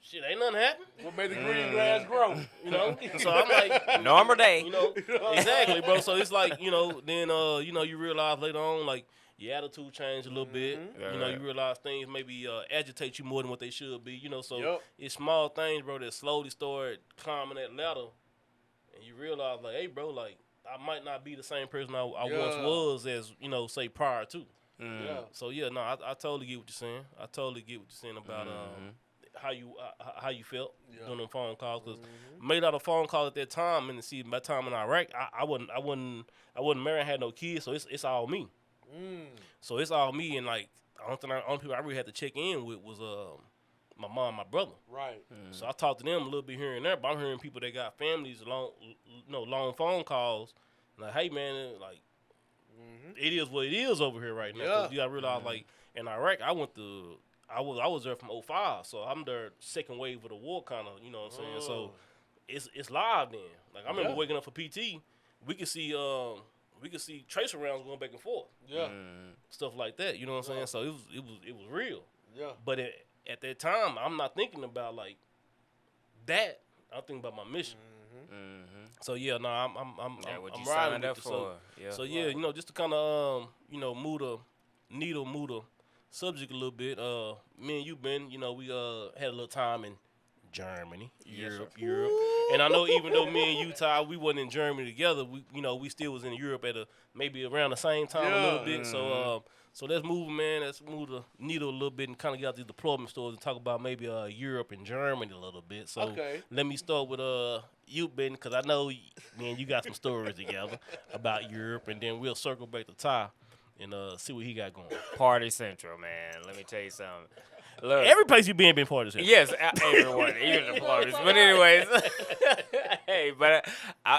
shit, ain't nothing happened. What made the green grass grow? You know, so I'm like, Normal day. you know, exactly, bro. So it's like, you know, then you know, you realize later on, like, your attitude changed a little bit. You know, you realize things maybe agitate you more than what they should be. You know, so it's small things, bro, that slowly start climbing that ladder, and you realize, like, hey, bro, like, I might not be the same person I once was as, you know, say prior to. So yeah, no, I totally get what you're saying. I totally get what you're saying about how you felt doing them phone calls, because made a lot of phone calls at that time, and see, by the time in Iraq, I wasn't married, had no kids, so it's all me. So it's all me, and like only people I really had to check in with was my mom, and my brother. Right. So I talked to them a little bit here and there, but I'm hearing people that got families, long phone calls, like, hey man, like it is what it is over here right now. 'Cause you gotta realize, like in Iraq, I was there from 2005, so I'm there second wave of the war, kind of, you know what I'm saying. So it's live then. Like I remember waking up for PT, we could see tracer rounds going back and forth. Stuff like that. You know what I'm saying. So it was real. But at that time, I'm not thinking about like that. I'm thinking about my mission. So yeah, no, I'm what you riding signed with up it. for. So yeah, you know, just to kind of move the subject a little bit. Me and you, Ben, you know, we had a little time in Germany, Europe, and I know even though me and Utah, we wasn't in Germany together, we still was in Europe at maybe around the same time a little bit. So let's move, man. Let's move the needle a little bit and kind of get out these deployment stories and talk about maybe Europe and Germany a little bit. So let me start with you, Ben, because I know, man, you got some stories together about Europe, and then we'll circle back to Ty and see what he got going. Party Central, man. Let me tell you something. Look, Every place you been party central. yes, everyone, even the Floridas. But anyways, hey, but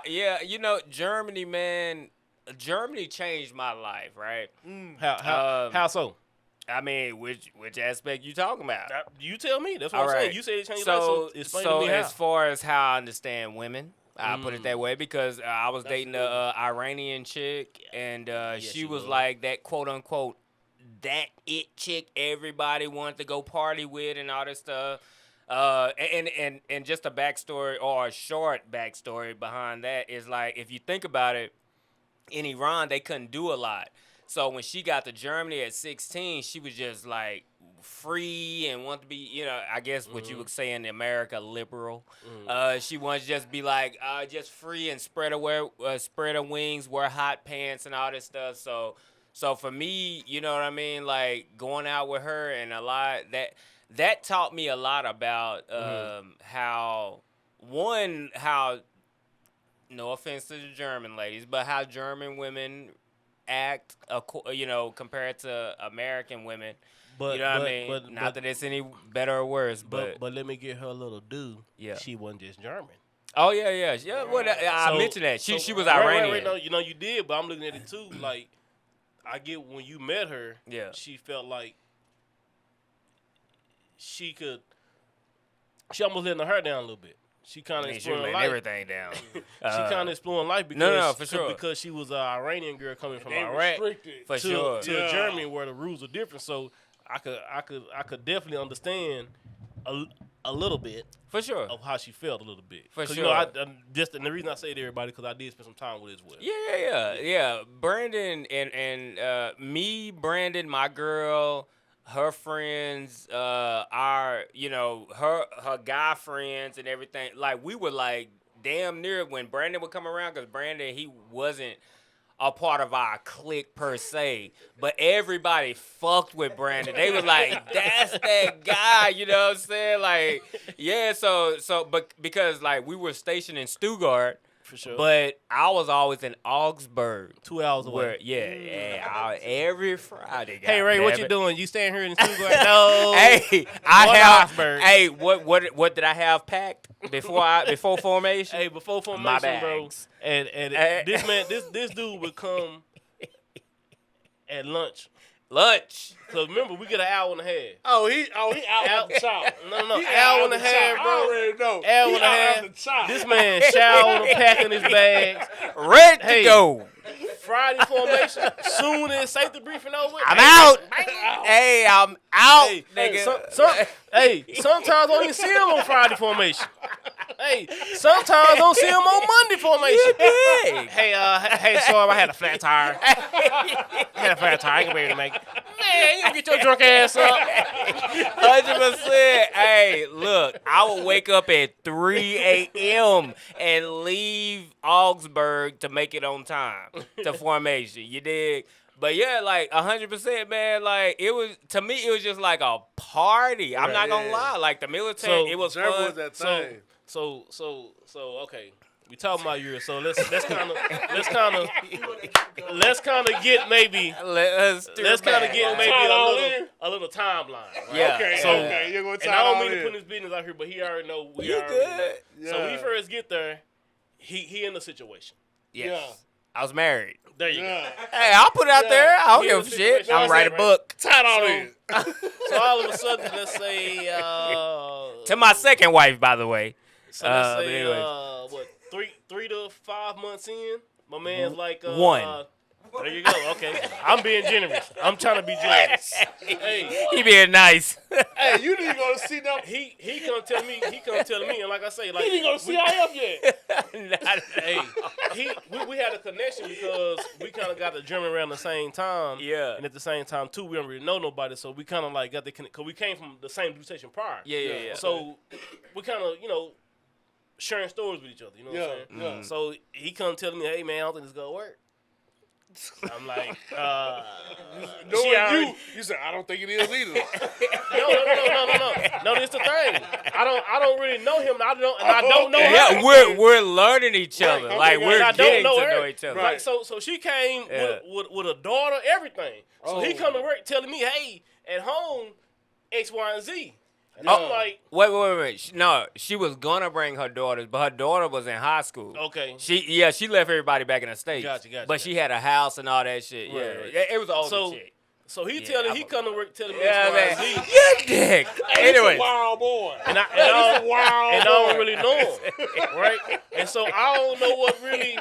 yeah, you know, Germany, man. Germany changed my life, right? How so? I mean, which aspect you talking about? You tell me. That's what All I'm right. saying. You said it changed your life, so explain to me how. as far as how I understand women, I put it that way, because I was dating an Iranian chick, and she was like that quote unquote that it chick everybody wanted to go party with and all this stuff. And just a backstory, or a short backstory behind that, is like, if you think about it, in Iran they couldn't do a lot. So when she got to Germany at 16, she was just like free and wanted to be, you know, I guess what you would say in America, liberal. She wanted to just be like just free and spread her wings, wear hot pants and all this stuff. So for me, you know what I mean, like going out with her and a lot that taught me a lot about how no offense to the German ladies, but how German women act, you know, compared to American women. You know what I mean? Not that it's any better or worse, but let me get her a little due. Yeah. She wasn't just German. Oh yeah. Well, I So- mentioned that so- she was right, Iranian. Right, no, you did, but I'm looking at it too. Like, I get when you met her, Yeah. she felt like she could. She almost letting her down a little bit. She kind I of mean, she was exploring laying life. everything down. She kind of exploring life because no, for sure. because she was an Iranian girl coming from They Iraq restricted. For to, sure. to Yeah. Germany where the rules are different. So I could definitely understand a little bit For sure. of how she felt a little bit. For 'Cause, sure. You know, I just and the reason I say it to everybody because I did spend some time with it as well. Yeah. Brandon and me, Brandon, my girl, her friends, our her guy friends and everything. Like we were like damn near when Brandon would come around because Brandon he wasn't a part of our clique per se, but everybody fucked with Brandon. They was like, "That's that guy," you know what I'm saying? Like, yeah. But because like we were stationed in Stuttgart, For sure. but I was always in Augsburg. 2 hours away. Where, every Friday. Hey Ray, what you goddammit. doing? You staying here in Stuttgart? No. Hey, One Augsburg. Hey, what did I have packed before formation? Hey, before My formation, bro, bags. and Hey. this man, this dude would come at lunch. Lunch. So remember, we get an hour and a half. Oh, he out at the chop. No, He hour out and a at the half, chop. bro. I already know. Hour He and a out half. at the chop. This man showered, packing his bags. Ready to Hey. go. Friday formation. Soon as safety briefing over, I'm out. Hey, I'm out, Hey, nigga. hey, sometimes I don't even see him on Friday formation. Hey, sometimes I don't see him on Monday formation. Big. Hey, sorry, I had a flat tire. I had a flat tire. I ain't gonna be able to make it. Man, you gonna get your drunk ass up. 100%. Hey, look, I would wake up at 3 a.m. and leave Augsburg to make it on time to formation. You dig? But yeah, like 100%, man. Like it was to me, it was just like a party. I'm not gonna lie. Like the military, So, it was German fun. was that thing. So okay. We talking about yours, so let's kind of get maybe Let's kind of get maybe Tie it all in? a little timeline. Right? Yeah. Okay, So- okay. You're going to And tie I it don't all mean to in. put his business out here, but he already know. We You already know. good? So when Yeah. he first get there, he in the situation. Yes. Yeah. I was married. There you Yeah. Hey, I'll put it out Yeah. there. I don't Yeah, give a shit. no, I'm I'm write a saying, book. Tie it all So- in. go. So all of a sudden, let's say To my second wife, by the way. so let's but say anyways. what 3 to 5 months in, my man's like One. There you go. Okay, I'm being generous. I'm trying to be generous. Hey, He being nice. Hey, you didn't go to see them. he come telling me, and like I say, like He didn't go to CIF yet. hey, we had a connection because we kind of got the German around the same time. Yeah. And at the same time too, we don't really know nobody, so we kind of like got the because we came from the same blue station prior. Yeah. So we kind of sharing stories with each other. You know what I'm saying? Yeah. So he come telling me, "Hey man, I don't think this gonna work." I'm like, Knowing she already- you said, I don't think it is either. No, this the thing. I don't really know him. I don't know her. Yeah, we're learning each other. okay, Like yeah, we're I don't getting know to her. know each other. Right. Like so she came Yeah. with a daughter, everything. So he Oh. come to work telling me, "Hey, at home, X, Y, and Z." And Yeah. I'm like, Wait. No, she was gonna bring her daughters, but her daughter was in high school. okay. She left everybody back in the States. Gotcha. But she had a house and all that shit. Right, Yeah, right. it was an older So chick. So he Yeah, he come to work telling me Yeah, X, Y, man. and Z. You dick. Hey, he's Anyway. a wild boy. And I He's a wild and I boy. don't really know him, right? And so I don't know what really,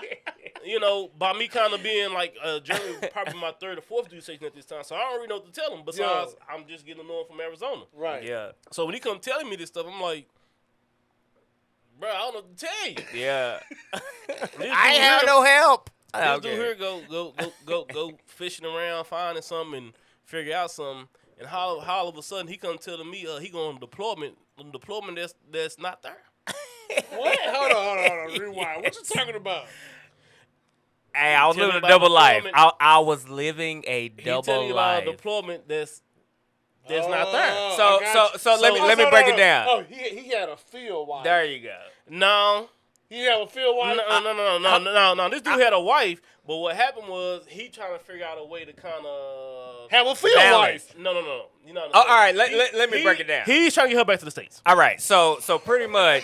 by me kind of being like German, probably my third or fourth duty station at this time. So I don't really know what to tell him. Besides, I'm just getting to know him from Arizona. Right. Yeah. So when he come telling me this stuff, I'm like, bro, I don't know what to tell you. Yeah. This I ain't dude have here- no help. This dude here go fishing around, finding something, and figure out something. And how all of a sudden he come telling me he going on deployment that's not there. What? Hold on. Rewind. What you talking about? Hey, I was Tell me living a about double life. deployment. I was living a He double telling you about life. a deployment that's not there. Oh, So I got you. let me So break it down. Oh, he had a field wife. There you go. No, You have a field wife? No. This dude had a wife, but what happened was he trying to figure out a way to kind of Have a field balance. wife. No. You know. Oh, all right, let me break it down. He's trying to get her back to the States. All right, so pretty much.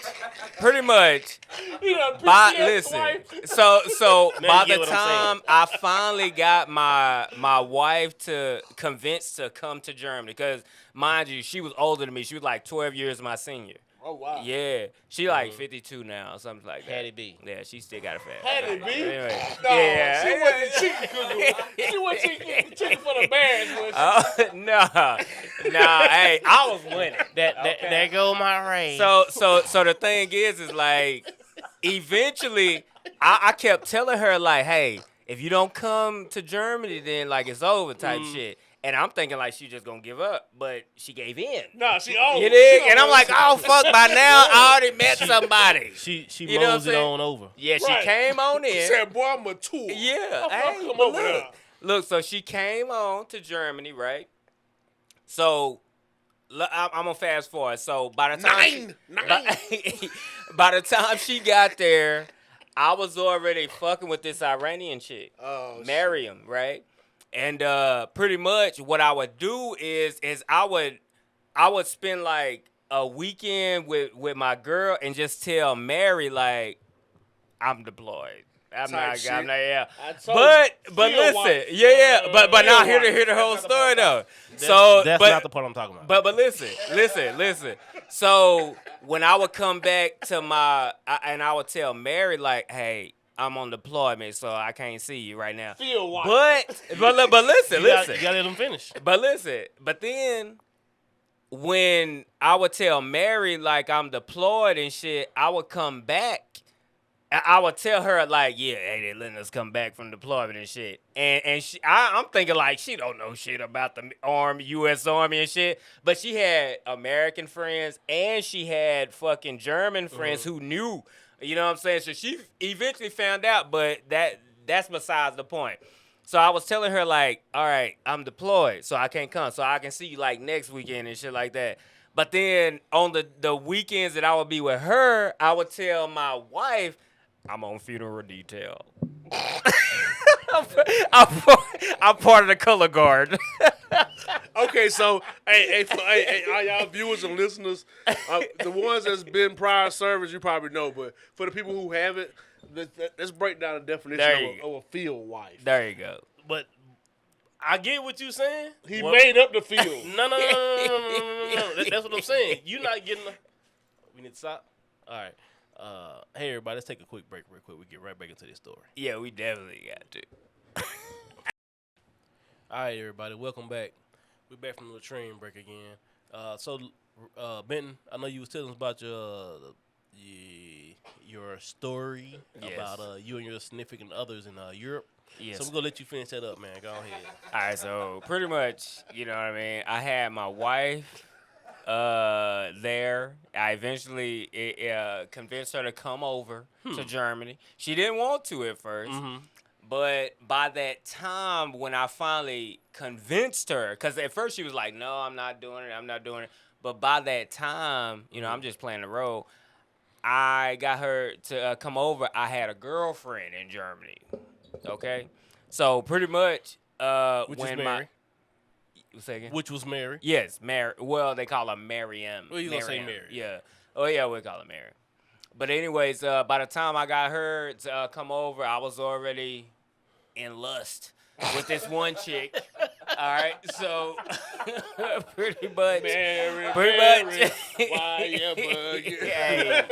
He done Listen, wife. so Now by you get the what I'm time I finally got my wife to convince to come to Germany, because mind you, she was older than me. She was like 12 years my senior. Oh, wow. Yeah, she like 52 now, something like that. Had it be. Yeah, she still got a fat. Had it be? Anyway, No, yeah. she wasn't chicken cooking. She wasn't chicken for the bears, was she? Nah. Hey, I was winning. There go my race. So the thing is like, eventually, I kept telling her like, hey, if you don't come to Germany, then like it's over type shit. And I'm thinking like she just gonna give up, but she gave in. No, she always. You dig? And I'm like, oh fuck! By now I already met somebody. She You know what I'm mows it saying? on over. Yeah, she Right. came on in. She said, boy, I'm mature. Yeah, I'm hey, come but over here. look, so she came on to Germany, right? So I'm gonna fast forward. So by the time by the time she got there, I was already fucking with this Iranian chick, Oh, Mariam, right? And pretty much what I would do is I would spend like a weekend with my girl and just tell Mary like I'm deployed. I'm not, yeah. But listen, but now hear the whole story though. That's not the part I'm talking about. But listen. So when I would come back to and I would tell Mary like, hey, I'm on deployment, so I can't see you right now. Field wife. But listen. You gotta let them finish. But then when I would tell Mary like I'm deployed and shit, I would come back. I would tell her like, yeah, hey, they letting us come back from deployment and shit. And I'm thinking like she don't know shit about the U.S. Army and shit. But she had American friends and she had fucking German friends who knew. You know what I'm saying? So she eventually found out, but that's besides the point. So I was telling her like, all right, I'm deployed, so I can't come. So I can see you like next weekend and shit like that. But then on the weekends that I would be with her, I would tell my wife, I'm on funeral detail. I'm part of the color guard. Okay, so hey, all y'all viewers and listeners, the ones that's been prior service, you probably know, but for the people who haven't, let's break down the definition of a field wife. There you go. But I get what you're saying. He made up the field. No. That's what I'm saying. You not getting. We need to stop. All right. Hey everybody, let's take a quick break real quick. We get right back into this story. Yeah, we definitely got to. All right, everybody, welcome back. We're back from the latrine break again. So Benton, I know you was telling us about your story about you and your significant others in Europe. Yes. So we're gonna let you finish that up, man. Go ahead. All right, so pretty much, you know what I mean. I had my wife there. I eventually convinced her to come over to Germany. She didn't want to at first. But by that time, when I finally convinced her, because at first she was like, no, I'm not doing it. But by that time, you know, I'm just playing the role. I got her to come over. I had a girlfriend in Germany. Okay? So pretty much Which when is Mary. Which was Mary. Yes, Mary. Well, they call her Mariam. Well, you gonna say Mary. Yeah. Oh, yeah, we call her Mary. But anyways, by the time I got her to come over, I was already in lust with this one chick. All right, so pretty much. Mary, why you bugging?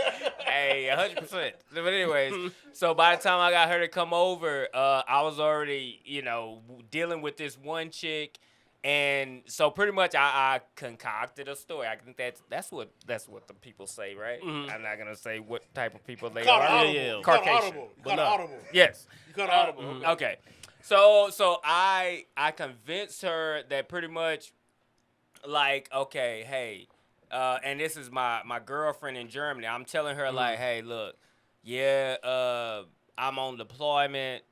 Hey, 100%. But anyways, so by the time I got her to come over, I was already, you know, dealing with this one chick. And so pretty much I concocted a story. I think that's what the people say, right? I'm not gonna say what type of people they are. Audible. Caucasian. Audible. Yes. You cut audible. Okay. So I convinced her that pretty much like, okay, hey, and this is my girlfriend in Germany. I'm telling her like, hey, look, I'm on deployment,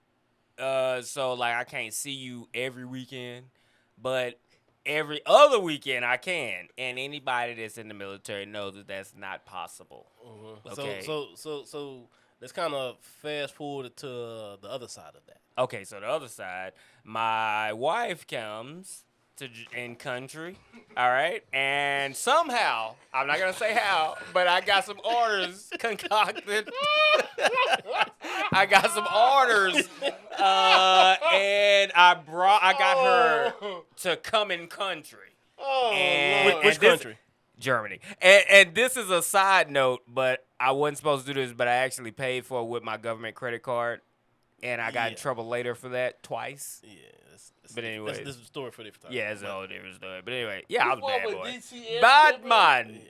so like I can't see you every weekend. But every other weekend I can, and anybody that's in the military knows that that's not possible. Mm-hmm. Okay. So let's kind of fast forward to the other side of that. Okay, so the other side, my wife comes in country, all right, and somehow I'm not gonna say how, but I got some orders concocted. I got some orders, and I got her to come in country. Oh, And, Lord. Which and this- country? Germany. And this is a side note, but I wasn't supposed to do this, but I actually paid for it with my government credit card, and I got in Yeah. trouble later for that twice. Yeah. But anyways. this is a story for different time. Yeah, it's a whole different story. But anyway, yeah, I was a bad boy. DTS Bad pimping? man. Yeah.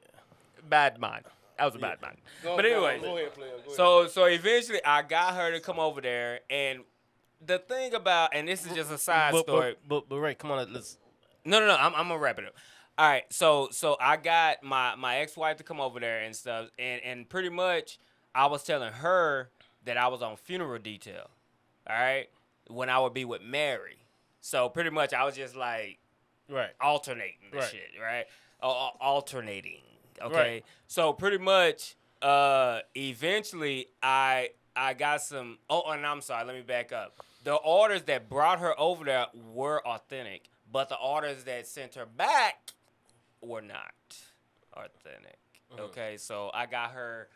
Bad man. I was a bad man. Go- But go- anyway, go ahead, player. Go ahead. so eventually I got her to come over there, and the thing about, and this is just a side story. But Ray, come on, let's. No, I'm gonna wrap it up. All right, so I got my ex-wife to come over there and stuff, and pretty much I was telling her that I was on funeral detail. All right, when I would be with Mary. So pretty much I was just like Right. alternating the Right. shit, right? Alternating. Okay. Right. So pretty much, eventually I got some. Oh, and I'm sorry. Let me back up. The orders that brought her over there were authentic, but the orders that sent her back were not authentic. Okay. So I got her.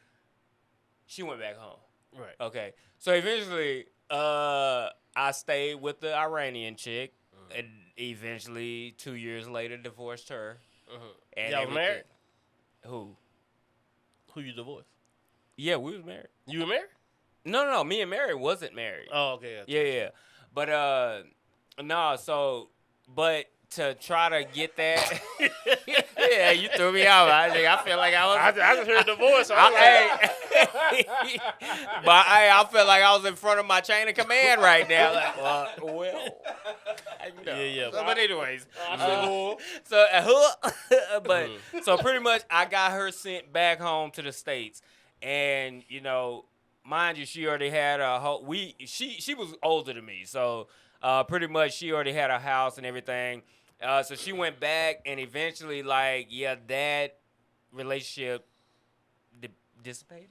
She went back home. Right. Okay. So eventually, I stayed with the Iranian chick, and eventually 2 years later divorced her. And Y'all was married? Who? Who you divorced? Yeah, we was married. You were married? No. Me and Mary wasn't married. Oh, okay. Yeah. But no. So, but to try to get that, yeah, you threw me out. I feel like I was. I just heard divorce. I feel like I was in front of my chain of command right now. Like, well, Yeah. But anyways, Mm-hmm. so pretty much I got her sent back home to the States, and mind you, she already had a whole. She was older than me, so pretty much she already had a house and everything. So she went back, and eventually, that relationship dissipated.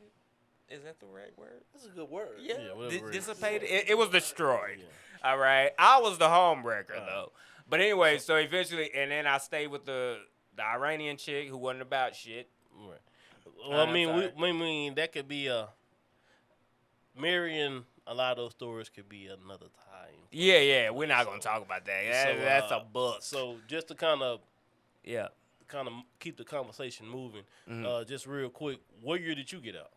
Is that the right word? That's a good word. Yeah, whatever it is. dissipated. It was destroyed. All right, I was the home breaker though. But anyway, so eventually, and then I stayed with the Iranian chick who wasn't about shit. Right. Well, I I'm mean, sorry. I mean that could be marrying. A lot of those stories could be another time. Yeah, we're not gonna talk about that. That's a book. So just to kind of Yeah. keep the conversation moving, just real quick, what year did you get out?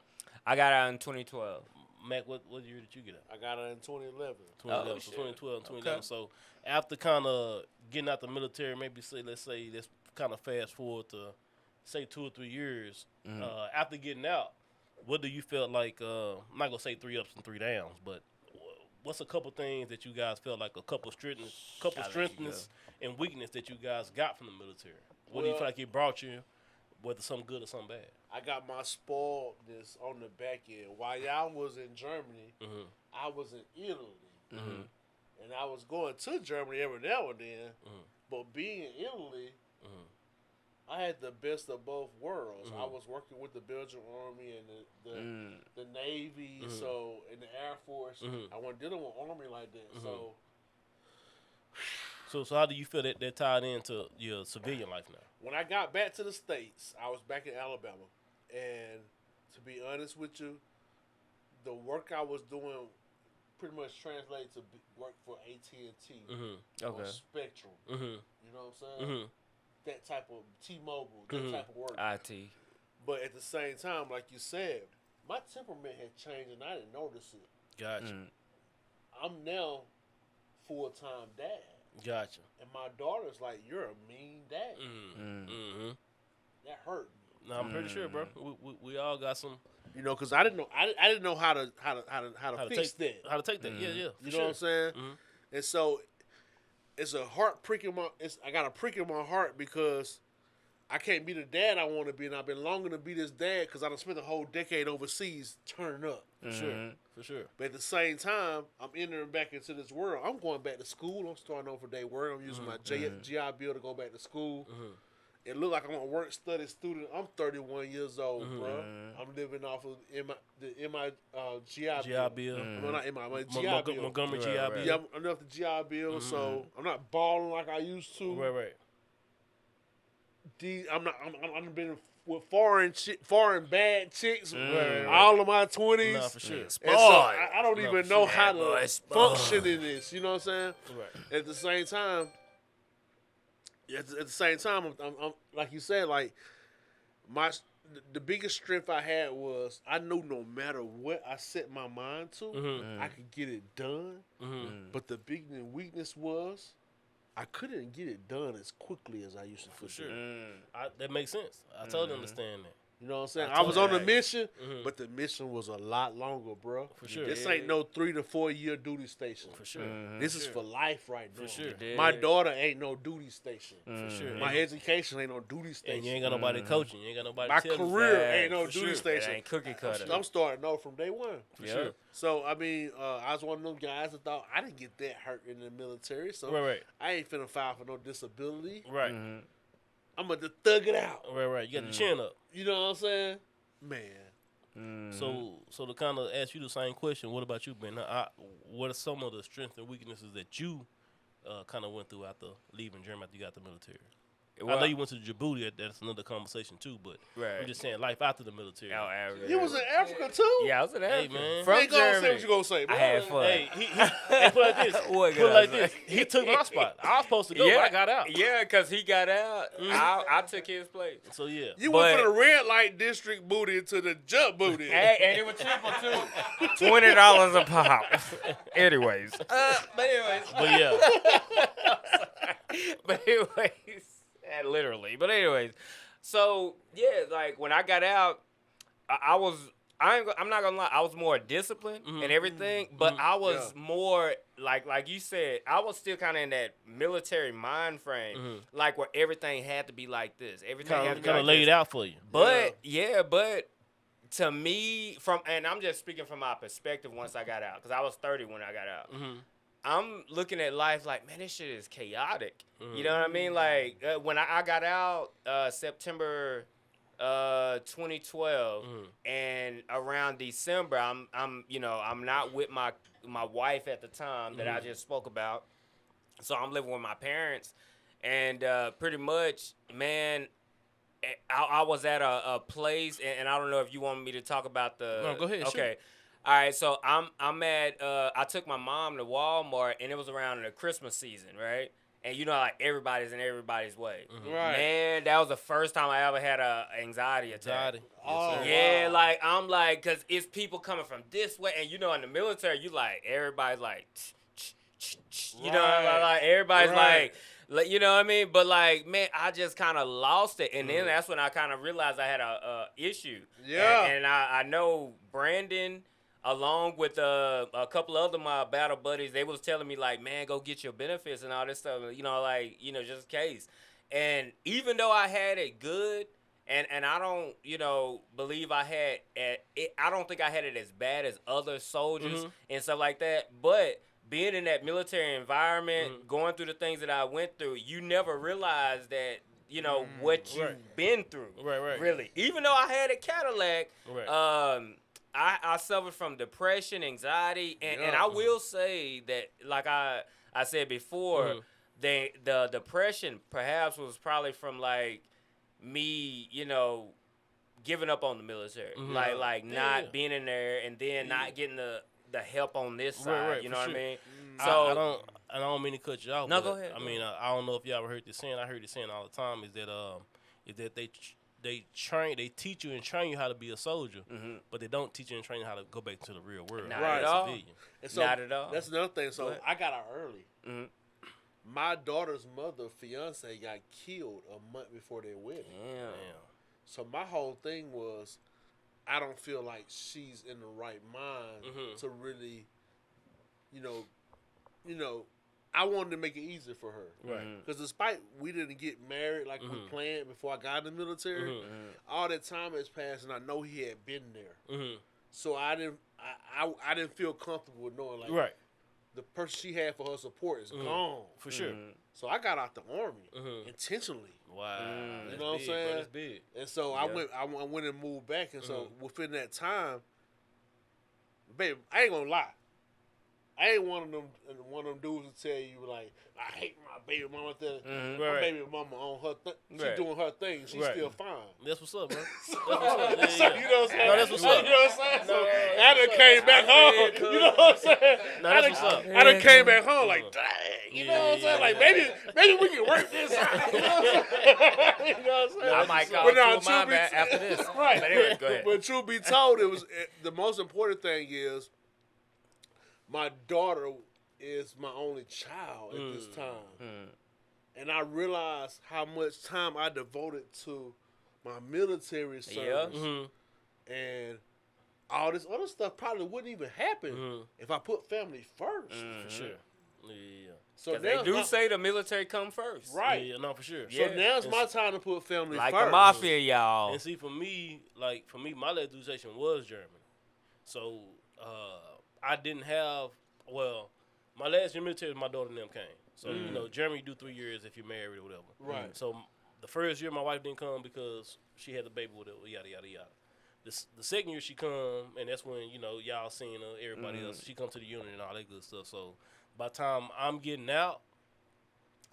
I got out in 2012. Mac, what year did you get out? I got her in 2011. 2011, shit. 2012, and 2011. Okay. So after kind of getting out the military, let's kind of fast forward to say 2 or 3 years. After getting out, what do you feel like? I'm not gonna say 3 ups and 3 downs, but what's a couple things that you guys felt like a couple strengths and weakness that you guys got from the military? What do you feel like it brought you, whether something good or something bad? I got my spoiledness on the back end. While y'all was in Germany, I was in Italy. And I was going to Germany every now and then. But being in Italy, I had the best of both worlds. I was working with the Belgian Army and the Navy, so in the Air Force. I wasn't dealing with Army like that. So how do you feel that tied into your civilian life now? When I got back to the States, I was back in Alabama. And to be honest with you, the work I was doing pretty much translated to work for AT&T Okay. or Spectrum. You know what I'm saying? That type of T-Mobile, that type of work. IT. But at the same time, like you said, my temperament had changed and I didn't notice it. Gotcha. I'm now full-time dad. Gotcha. And my daughter's like, you're a mean dad. That hurt me. No, I'm pretty sure, bro. We all got some You know, because I didn't know how to fix that. how to take that. Yeah. You know what I'm saying? And so it's a heart prick in I got a prick in my heart because I can't be the dad I want to be, and I've been longing to be this dad because I done spent a whole decade overseas turning up. For sure. But at the same time, I'm entering back into this world. I'm going back to school. I'm starting over day work. I'm using my GI Bill to go back to school. it looked like I'm a work study student. I'm 31 years old, bro. I'm living off of GI GI Bill. Bill. I'm not my GI Bill. Montgomery Right, GI right. Bill. Yeah, I'm enough the GI Bill, so I'm not balling like I used to. Right. I'm not. I've been with foreign bad chicks Right. all of my 20s. Nah, for sure. And so I don't No, even for know sure. how Bad to boy, function in this. You know what I'm saying? Right. At the same time, I'm like you said, like the biggest strength I had was I knew no matter what I set my mind to, I could get it done. But the big weakness was I couldn't get it done as quickly as I used to. For sure. Mm. That makes sense. I totally understand that. You know what I'm saying? I I was on a totally- mission, but the mission was a lot longer, bro. For sure. This ain't no 3 to 4 year duty station. For sure. This is for life right now. For sure. My daughter ain't no duty station. For sure. My education ain't no duty And station. you ain't got nobody coaching. You ain't got nobody My telling you. career Facts, ain't no for duty sure. It station. ain't cookie cutter. I'm starting off from day one. For sure. So, I mean, I was one of them guys that thought I didn't get that hurt in the military. So, Right. I ain't finna file for no disability. Right. I'm going to thug it out. Right. You got the chin up. You know what I'm saying? Man. So to kind of ask you the same question, what about you, Ben? What are some of the strengths and weaknesses that you kind of went through after leaving Germany after you got the military? I know you went to Djibouti. That's another conversation too. But Right. I'm just saying, life after the military. You was in Africa, too? Yeah, I was in Africa. man. From Hey, go on, say Germany. what you going to say, I man. had fun. Hey, he put it like this. What Put it can I like say? this. He took my spot. I was supposed to go, but I got out. Yeah, because he got out. I took his place. So yeah. You went But- from the red light district booty to the jump booty. Hey, and it was cheaper too. $20 a pop. Anyways. But anyways. But yeah. But anyways. Literally. But anyways. So yeah, like when I got out, I'm not gonna lie, I was more disciplined and everything, but I was more like you said, I was still kind of in that military mind frame, like where everything had to be like this. Everything had to be Kind like of laid this. out for you. But but to me, and I'm just speaking from my perspective once I got out, because I was 30 when I got out. I'm looking at life like, man, this shit is chaotic. You know what I mean? Like when I got out September 2012, and around December, I'm not with my wife at the time that I just spoke about, so I'm living with my parents, and pretty much, man. I was at a place, and I don't know if you want me to talk about the. No, go ahead. Okay. Sure. All right, so I'm at I took my mom to Walmart, and it was around the Christmas season, right? And you know, like everybody's in everybody's way. Right. Man, that was the first time I ever had a anxiety attack. Anxiety. Oh, Yeah, wow. like I'm like, cause it's people coming from this way, and you know, in the military, you like everybody's like, you know, Right. like everybody's Right. like, you know what I mean? But like, man, I just kind of lost it, and then that's when I kind of realized I had a issue. Yeah. and I know Brandon, along with a couple other my battle buddies, they was telling me like, man, go get your benefits and all this stuff, you know, like, you know, just in case. And even though I had it good, and I don't, you know, believe I had it, I don't think I had it as bad as other soldiers and stuff like that, but being in that military environment, going through the things that I went through, you never realize that, you know, what you've been through. Right. Really. Even though I had a Cadillac, Right. I suffered from depression, anxiety, and I will say that, like I said before, the depression perhaps was probably from like me, you know, giving up on the military, like not being in there, and then not getting the help on this side. Right, you for know what sure. I mean? So I don't mean to cut you off. No, but, go ahead, I go mean, I don't know if y'all ever heard this saying. I heard this saying all the time. Is that they teach you and train you how to be a soldier, but they don't teach you and train you how to go back into the real world. Not Right. at all. Civilian. And so Not at all. That's another thing. So What? I got out early. My daughter's mother, fiance, got killed a month before their wedding. Damn. So my whole thing was, I don't feel like she's in the right mind to really, you know, I wanted to make it easier for her. Right. Because despite we didn't get married like we planned before I got in the military, all that time has passed, and I know he had been there. So I didn't feel comfortable with knowing like, Right. the person she had for her support is gone. For sure. So I got out the army intentionally. Wow. You know what I'm saying? Bro, that's big. And so I went and moved back, and so within that time, baby, I ain't gonna lie. I ain't one of them dudes to tell you like I hate my baby mama. My baby mama on her she doing her thing. She's still fine. That's what's up, bro. That's what's up. Yeah. You know what I'm saying? No, that's what's up. You know what I'm saying? So I done came back home. You know what I'm saying? No, that's what's up. I done came back home like, dang. You know what I'm saying? Like maybe we can work this out. You know what I'm saying? I might call two of mine after this. Right. But anyway, go ahead. But truth be told, the most important thing is my daughter is my only child at this time. And I realized how much time I devoted to my military service. And all this other stuff probably wouldn't even happen if I put family first. For sure. Yeah. So they do say the military come first. Right. Yeah, no, for sure. So now it's my time to put family like first. the mafia, y'all. And see, for me, my legislation was German. So I didn't have, my last year military, my daughter and them came. So, you know, Germany, you do 3 years if you're married or whatever. Right. So the first year, my wife didn't come because she had the baby with her, yada, yada, yada. The second year she come, and that's when, you know, y'all seen her, everybody else. She come to the unit and all that good stuff. So by the time I'm getting out,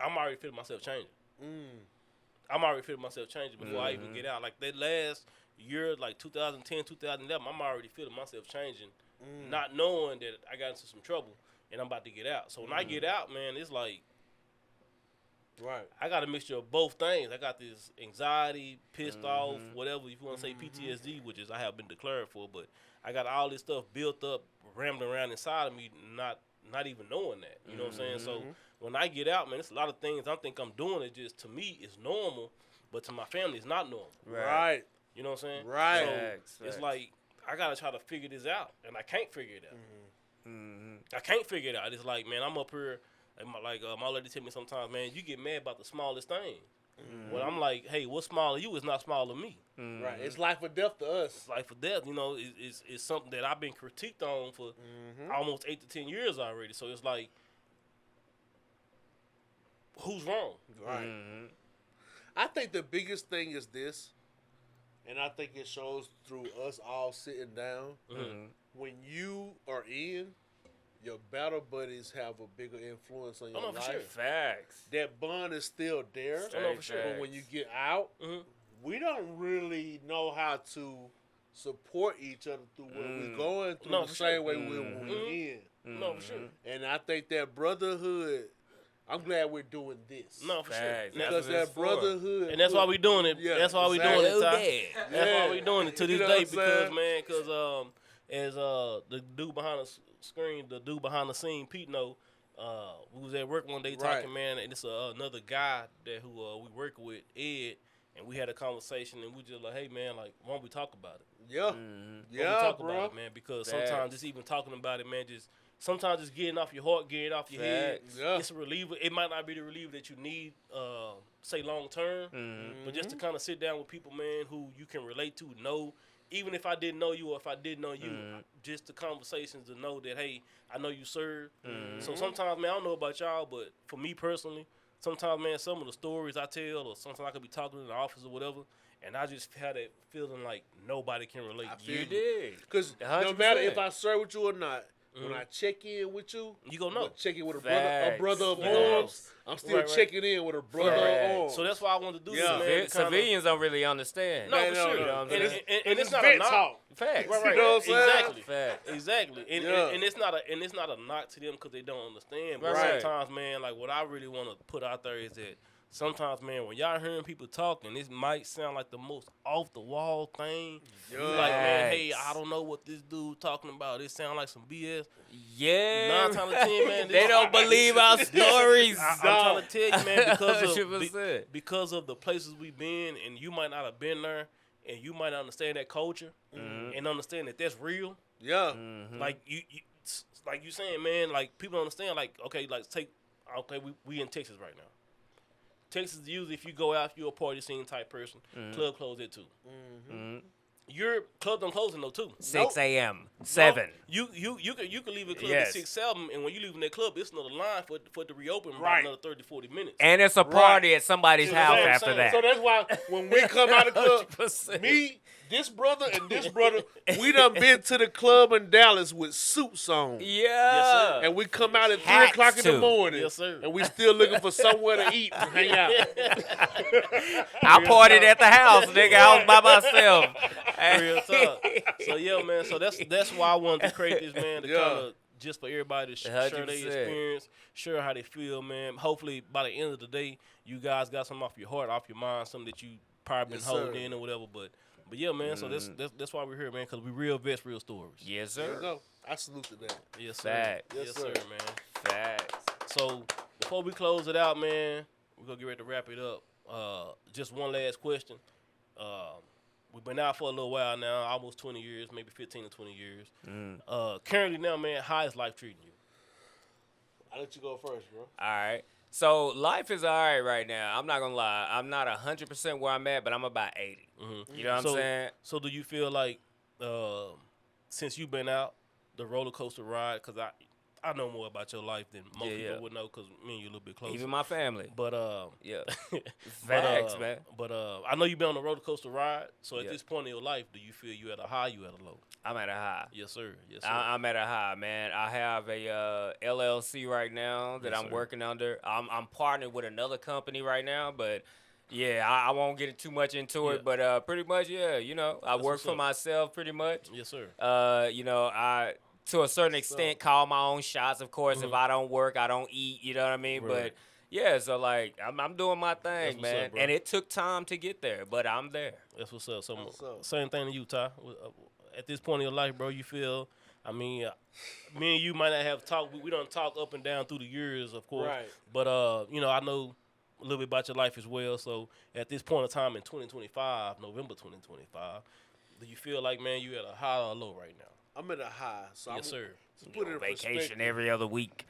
I'm already feeling myself changing. I'm already feeling myself changing before I even get out. Like that last year, like 2010, 2011, I'm already feeling myself changing, not knowing that I got into some trouble and I'm about to get out. So when I get out, man, it's like, I got a mixture of both things. I got this anxiety, pissed off, whatever, if you want to say PTSD, which is I have been declared for, but I got all this stuff built up, rambling around inside of me, not even knowing that. You know what I'm saying? So when I get out, man, it's a lot of things I think I'm doing it just, to me, is normal, but to my family, it's not normal. Right. You know what I'm saying? Right. So it's like, I got to try to figure this out, and I can't figure it out. I can't figure it out. It's like, man, I'm up here, and my lady tell me sometimes, man, you get mad about the smallest thing. When I'm like, hey, what's small to you is not small to me. Right. It's life or death to us. It's life or death. You know, it's something that I've been critiqued on for almost 8 to 10 years already. So it's like, who's wrong? Right. I think the biggest thing is this, and I think it shows through us all sitting down. When you are in, your battle buddies have a bigger influence on your life. For sure. Facts. That bond is still there. For sure. But when you get out, we don't really know how to support each other through what we're going through the same way we're in. No, for sure. And I think that brotherhood, I'm glad we're doing this. No, for sure. Because that brotherhood. And that's why we doing it. That's why we doing it, Ty. That's why we doing it to this day because, man, as the dude behind the screen, the dude behind the scene, Pete, we was at work one day talking, man, and it's another guy that who we work with, Ed, and we had a conversation, and we just like, hey, man, like, why don't we talk about it? Yeah. Why don't we talk about it, man? Because sometimes just even talking about it, man, sometimes just getting off your heart, getting off your head, it's a reliever. It might not be the reliever that you need, say, long term, but just to kind of sit down with people, man, who you can relate to, know. Even if I didn't know you or if I did know you, just the conversations to know that, hey, I know you serve. So sometimes, man, I don't know about y'all, but for me personally, sometimes, man, some of the stories I tell or sometimes I could be talking in the office or whatever, and I just had that feeling like nobody can relate. You did. Because no matter if I serve with you or not, when I check in with you, you gonna know. Check in with a brother of arms. I'm still checking in with a brother of arms. So that's why I wanted to do this, man. Civilians don't really understand. No, for sure. You know what I'm saying? And it's not a knock. Facts. Right. You know what I'm saying? Exactly. Facts. Exactly. And it's not a knock to them because they don't understand. But sometimes, man, like what I really want to put out there is that sometimes, man, when y'all hearing people talking, this might sound like the most off the wall thing. You like, man, hey, I don't know what this dude talking about. It sound like some BS. Yeah. 9 times out of 10, man, they don't believe our stories. I'm trying to tell you, man, because of the places we've been, and you might not have been there, and you might not understand that culture, and understand that that's real. Yeah. Like you saying, man, like people don't understand. Like, okay, we in Texas right now. Texas, usually, if you go out, if you're a party scene type person, club closed at 2. your club don't closing though too. 6 Nope. a.m. 7. You can leave a club Yes. at 6, 7, and when you leaving that club, it's another line for it to reopen in about Right. another 30, 40 minutes. And it's a Right. party at somebody's See, house that's what I'm after saying. that. So that's why when we come out of the club, 100%. me, this brother, and this brother, we done been to the club in Dallas with suits on. Yeah. And we come out at 3 Hats o'clock in the too. morning. Yes, sir. And we still looking for somewhere to eat and hang out. I partied at the house, nigga. I was by myself. Real talk. So yeah, man. So that's why I wanted to create this, man. To Yeah. kind of just for everybody to share their 100%. experience, share how they feel, man. Hopefully, by the end of the day, you guys got something off your heart, off your mind, something that you probably been Yes, holding sir. in or whatever. But yeah, man. So that's why we're here, man. Because we real vets, real stories. Yes, There you sir. go. I salute to that. Yes, sir. Facts. Yes, Yes, sir, sir. man. Facts. So before we close it out, man, we're gonna get ready to wrap it up. Just one last question. We've been out for a little while now, almost 20 years, maybe 15 to 20 years. Currently now, man, how is life treating you? I'll let you go first, bro. All right. So life is all right now. I'm not gonna lie. I'm not 100% where I'm at, but I'm about 80. You know what I'm saying? So do you feel like since you've been out, the roller coaster ride? Because I know more about your life than most people would know because me and you a little bit closer. Even my family. But Yeah. but, Facts, man. But I know you've been on a roller coaster ride. So at Yeah. this point in your life, do you feel you at a high, you at a low? I'm at a high. Yes, sir. Yes, sir. I'm at a high, man. I have a LLC right now that Yes, I'm sir. working under. I'm partnered with another company right now, but yeah, I won't get too much into it. But pretty much, yeah, you know, I That's work what's for up. myself pretty much. Yes, sir. You know, I to a certain extent call my own shots. Of course, if I don't work, I don't eat. You know what I mean? Right. But yeah, so like I'm doing my That's thing, what's man, up, bro. and it took time to get there, but I'm there. That's what's up. So That's what's up. same thing to you, Ty. At this point in your life, bro, you feel. I mean, me and you might not have talked. We don't talk up and down through the years, of course. Right. But you know, I know a little bit about your life as well. So at this point in time in 2025, November 2025, do you feel like, man, you at a high or a low right now? I'm at a high. So Yes, sir. To put it in Vacation perspective. every other week.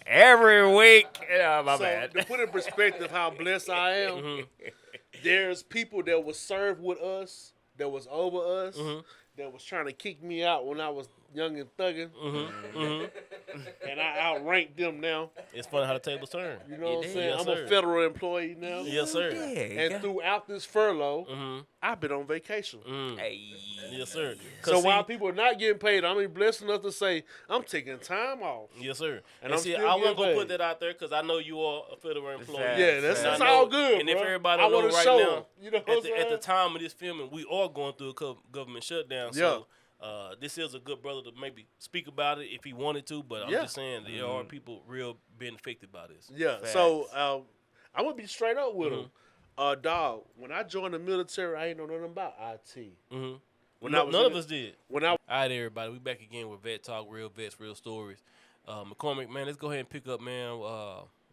Every week. Yeah, my So bad. to put in perspective how blessed I am, there's people that was served with us, that was over us, that was trying to kick me out when I was young and thugging, and I outranked them now. It's funny how the tables turn. You know what I'm did. saying? Yes, I'm sir. a federal employee now. Yes, sir. And throughout this furlough, I've been on vacation. Hey. Yes, sir. So 'Cause while see- people are not getting paid, I'm blessed enough to say I'm taking time off. Yes, sir. And And I'm see, still I wasn't getting gonna put paid. that out there because I know you are a federal employee. Facts. Yeah, that's And I it's know- all good. And if bro. everybody I don't know wanna right show now, 'em, you know what I'm at the saying? time of this filming, we are going through a government shutdown. So this is a good brother to maybe speak about it if he wanted to. But I'm Yeah. just saying there are people real being affected by this. Yeah. So I'm gonna be straight up with him. Dog, when I joined the military, I ain't know nothing about IT. Mm-hmm. When I was None in of it- us did. When I All right, everybody, we back again with Vet Talk, real vets, real stories. McCormick, man, let's go ahead and pick up, man,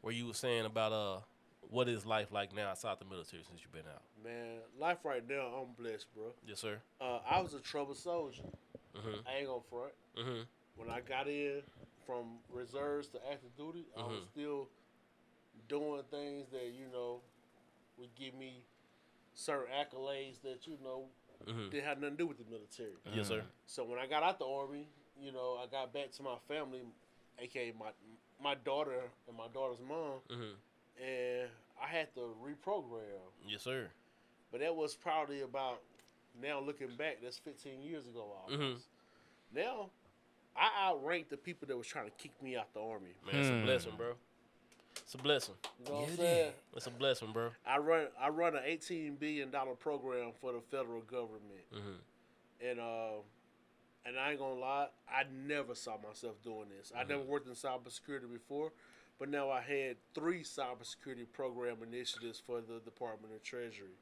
where you were saying about what is life like now outside the military since you've been out. man, life right now, I'm blessed, bro. Yes, sir. I was a trouble soldier. Mm-hmm. I ain't gonna front. Mm-hmm. When I got in from reserves to active duty, I was still doing things that would give me certain accolades that didn't have nothing to do with the military. Yes, sir. So when I got out the army, I got back to my family, aka my daughter and my daughter's mom, Mm-hmm. and I had to reprogram. Yes, sir. But that was probably about, now looking back, that's 15 years ago almost. Now, I outranked the people that was trying to kick me out the army. Man, it's a blessing, bro. It's a blessing. You know what I'm saying? It's a blessing, bro. I run an $18 billion program for the federal government. Mm-hmm. And I ain't gonna lie, I never saw myself doing this. I never worked in cybersecurity before, but now I had 3 cybersecurity program initiatives for the Department of Treasury.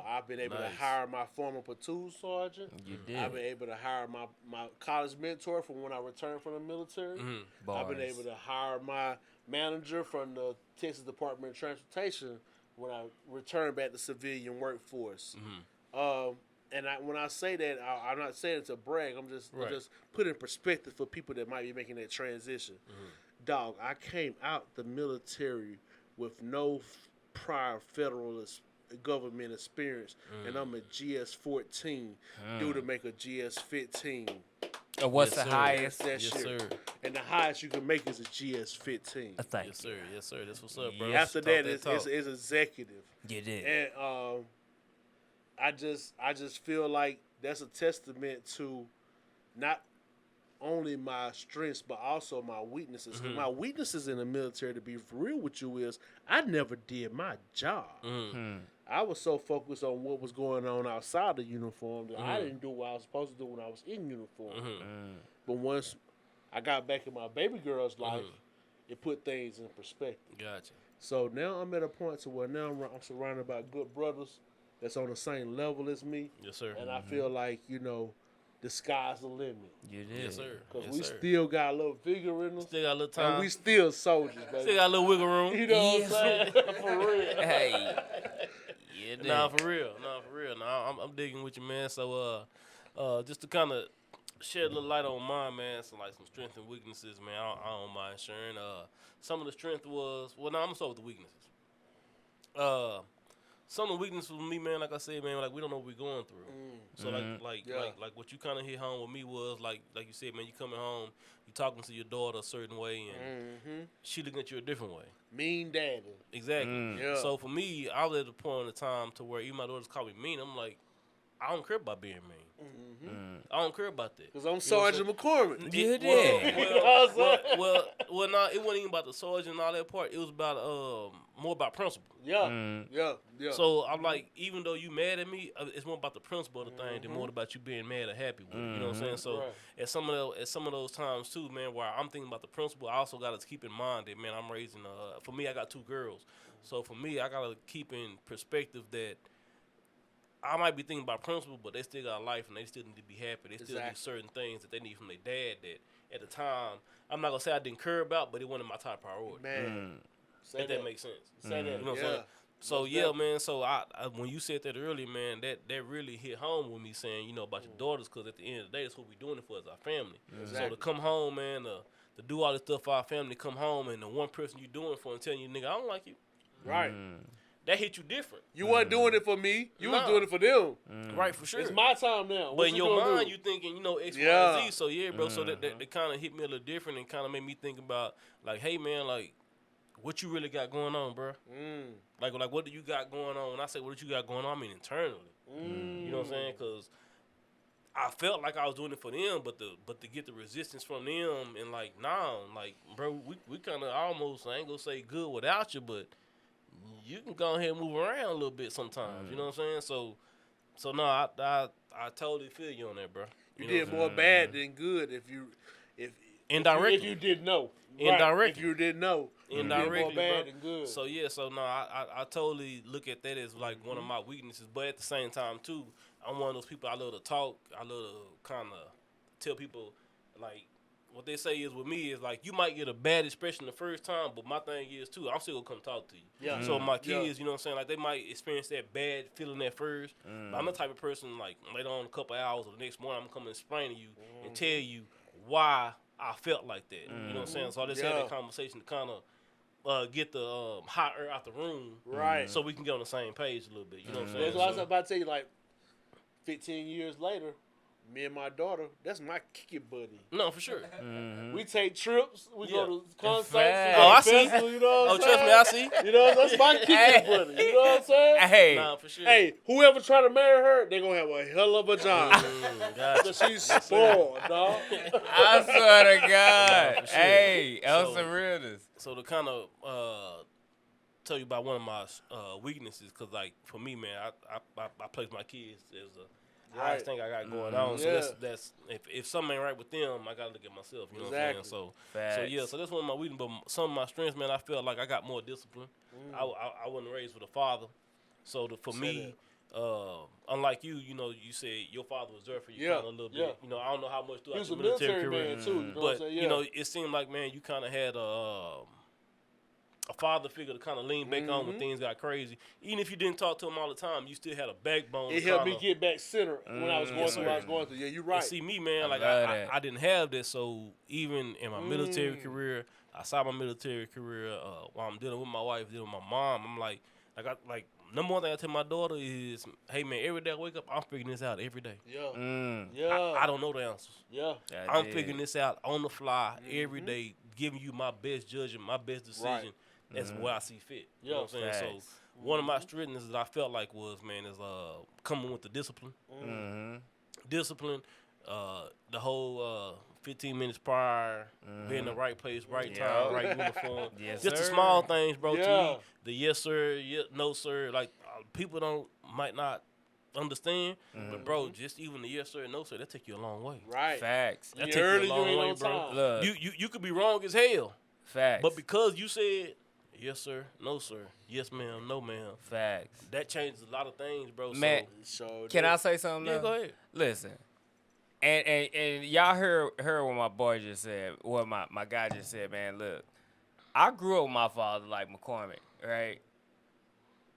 I've been able Nice. to hire my former platoon sergeant. You did. I've been able to hire my college mentor from when I returned from the military. I've been able to hire my manager from the Texas Department of Transportation when I returned back to civilian workforce. And when I say that, I'm not saying it to brag. I'm just putting in perspective for people that might be making that transition. Dog, I came out the military with no prior federal government experience, and I'm a GS-14 due to make a GS-15. What's Yes, the sir. highest? That Yes, shit. sir. And the highest you can make is a GS-15. Thank Yes, sir. Yes, sir. That's what's up, bro. After Talk that, talk. it's executive. you. You did. And I just feel like that's a testament to not only my strengths but also my weaknesses. 'Cause my weaknesses in the military, to be for real with you, is I never did my job. I was so focused on what was going on outside the uniform that I didn't do what I was supposed to do when I was in uniform. But once I got back in my baby girl's life, it put things in perspective. Gotcha. So now I'm at a point to where now I'm surrounded by good brothers that's on the same level as me. Yes, sir. And I feel like, the sky's the limit. You did. Yes, sir. Because Yes, we sir. still got a little vigor in us. Still got a little And time. we still soldiers, baby. Still got a little wiggle room. You know Yes, what I'm saying? For real. Hey. You did. Nah, for real. Nah, for real. Nah, I'm digging with you, man. So, just to kind of shed a little light on mine, man. So, like some strengths and weaknesses, man. I don't mind sharing. Some of the strength was, I'm gonna start with the weaknesses. Some of the weaknesses with me, man, like I said, man, like we don't know what we're going through. So like what you kind of hit home with me was like you said, man, you coming home, you talking to your daughter a certain way, and she looking at you a different way. Mean daddy. Exactly. Yeah. So for me, I was at the point in the time to where even my daughters call me mean. I'm like, I don't care about being mean. I don't care about that. Because I'm Sergeant McCormick. You did. Well, nah, it wasn't even about the sergeant and all that part. It was about more about principle. Yeah. So I'm like, even though you mad at me, it's more about the principle of the thing than more about you being mad or happy with it. You know what I'm saying? So Right. at some of those times too, man, where I'm thinking about the principle, I also got to keep in mind that, man, I'm raising. For me, I got 2 girls, so for me, I gotta keep in perspective that I might be thinking about principle, but they still got a life and they still need to be happy. They still need certain things that they need from their dad that at the time, I'm not gonna say I didn't care about, but it wasn't my top priority. Man. Say If that makes sense. Say that. You know what I'm Yeah. saying? So Most yeah, definitely. man. So I when you said that earlier, man, that really hit home with me saying, about your daughters, because at the end of the day, that's what we doing it for, is our family. So Exactly. to come home, man, to do all this stuff for our family, come home and the one person you doing it for and telling you, nigga, I don't like you, Right. that hit you different, You wasn't doing it for me. You was Nah. doing it for them. right? For sure. It's my time now. But What in you your gonna mind, do? you thinking, X, Y, Yeah. and Z. So yeah, bro. So that kind of hit me a little different and kind of made me think about like, hey, man, like, what you really got going on, bro? Like what do you got going on? When I say what you got going on, I mean internally. You know what I'm saying? Because I felt like I was doing it for them, but to get the resistance from them and like, nah, like, bro, we kind of almost, I ain't gonna say good without you, but you can go ahead and move around a little bit sometimes. You know what I'm saying? So no, I totally feel you on that, bro. You know did what I'm more bad than good if Indirectly. if you didn't know. Indirectly. Right. If you didn't know. Indirectly, you did more bad bro. than good. So yeah, I totally look at that as like one of my weaknesses, but at the same time too, I'm one of those people. I love to talk. I love to kind of tell people like what they say is with me is like you might get a bad expression the first time, but my thing is too, I'm still gonna come talk to you. Yeah. So my kids, you know what I'm saying, like they might experience that bad feeling at first, but I'm the type of person like later on a couple hours or the next morning I'm gonna come and explain to you and tell you why I felt like that. You know what I'm saying? So I just had that conversation to kind of get the hot air out the room, Right. so we can get on the same page a little bit. You know what I'm saying? That's what I was about to tell you. Like 15 years later, me and my daughter, that's my kicking buddy. No, for sure. We take trips. We go to concerts. fact. We go Oh, to I see. festivals, you know what Oh, I'm trust saying? me, I see. You know, that's my kicking buddy. You know what I'm saying? Hey. Nah, for sure. Hey, whoever try to marry her, they gonna have a hell of a job. Gotcha. Cause she's spoiled, dog. I swear to God. for sure. Hey, on So- some realness. So to kind of tell you about one of my weaknesses, cause like for me, man, I place my kids as the highest thing I got going on. So Yeah. that's if something ain't right with them, I gotta look at myself. You know Exactly. what I'm saying? So Facts. yeah, so that's one of my weaknesses. But some of my strengths, man, I felt like I got more discipline. I wasn't raised with a father, so for me. Unlike you, you said your father was there for you kind of a little bit. Yeah. I don't know how much He throughout was your a military military career, man too. You know what but I'm saying? Yeah. it seemed like, man, you kind of had a father figure to kind of lean back on when things got crazy. Even if you didn't talk to him all the time, you still had a backbone. It to helped kinda, me get back centered when I was going through what I was going through. Yeah, you're right. And see me, man, like love that. I didn't have that. So even in my military career, outside my military career, while I'm dealing with my wife, dealing with my mom, I'm like number one thing I tell my daughter is, hey man, every day I wake up, I'm figuring this out every day. Yeah. Yeah. I don't know the answers. Yeah. I'm figuring this out on the fly every day, giving you my best judgment, my best decision. Right. That's where I see fit. You know what I'm saying? Facts. So one of my strengths that I felt like was, man, is coming with the discipline. Discipline, the whole 15 minutes prior, be in the right place, right time, right uniform. Yes, Just the sir. small things, bro. To Yeah. me, the yes sir, no sir. Like people might not understand, but bro, just even the yes sir and no sir, that take you a long way. Right. Facts. That You take you early, a you long ain't way, on bro. time. Look, You could be wrong as hell, facts. but because you said yes sir, no sir, yes ma'am, no ma'am, facts. that changes a lot of things, bro. Man, So Can I say something? Yeah, though? go ahead. Listen, and y'all heard what my boy just said, what my guy just said, man. Look, I grew up with my father like McCormick, right?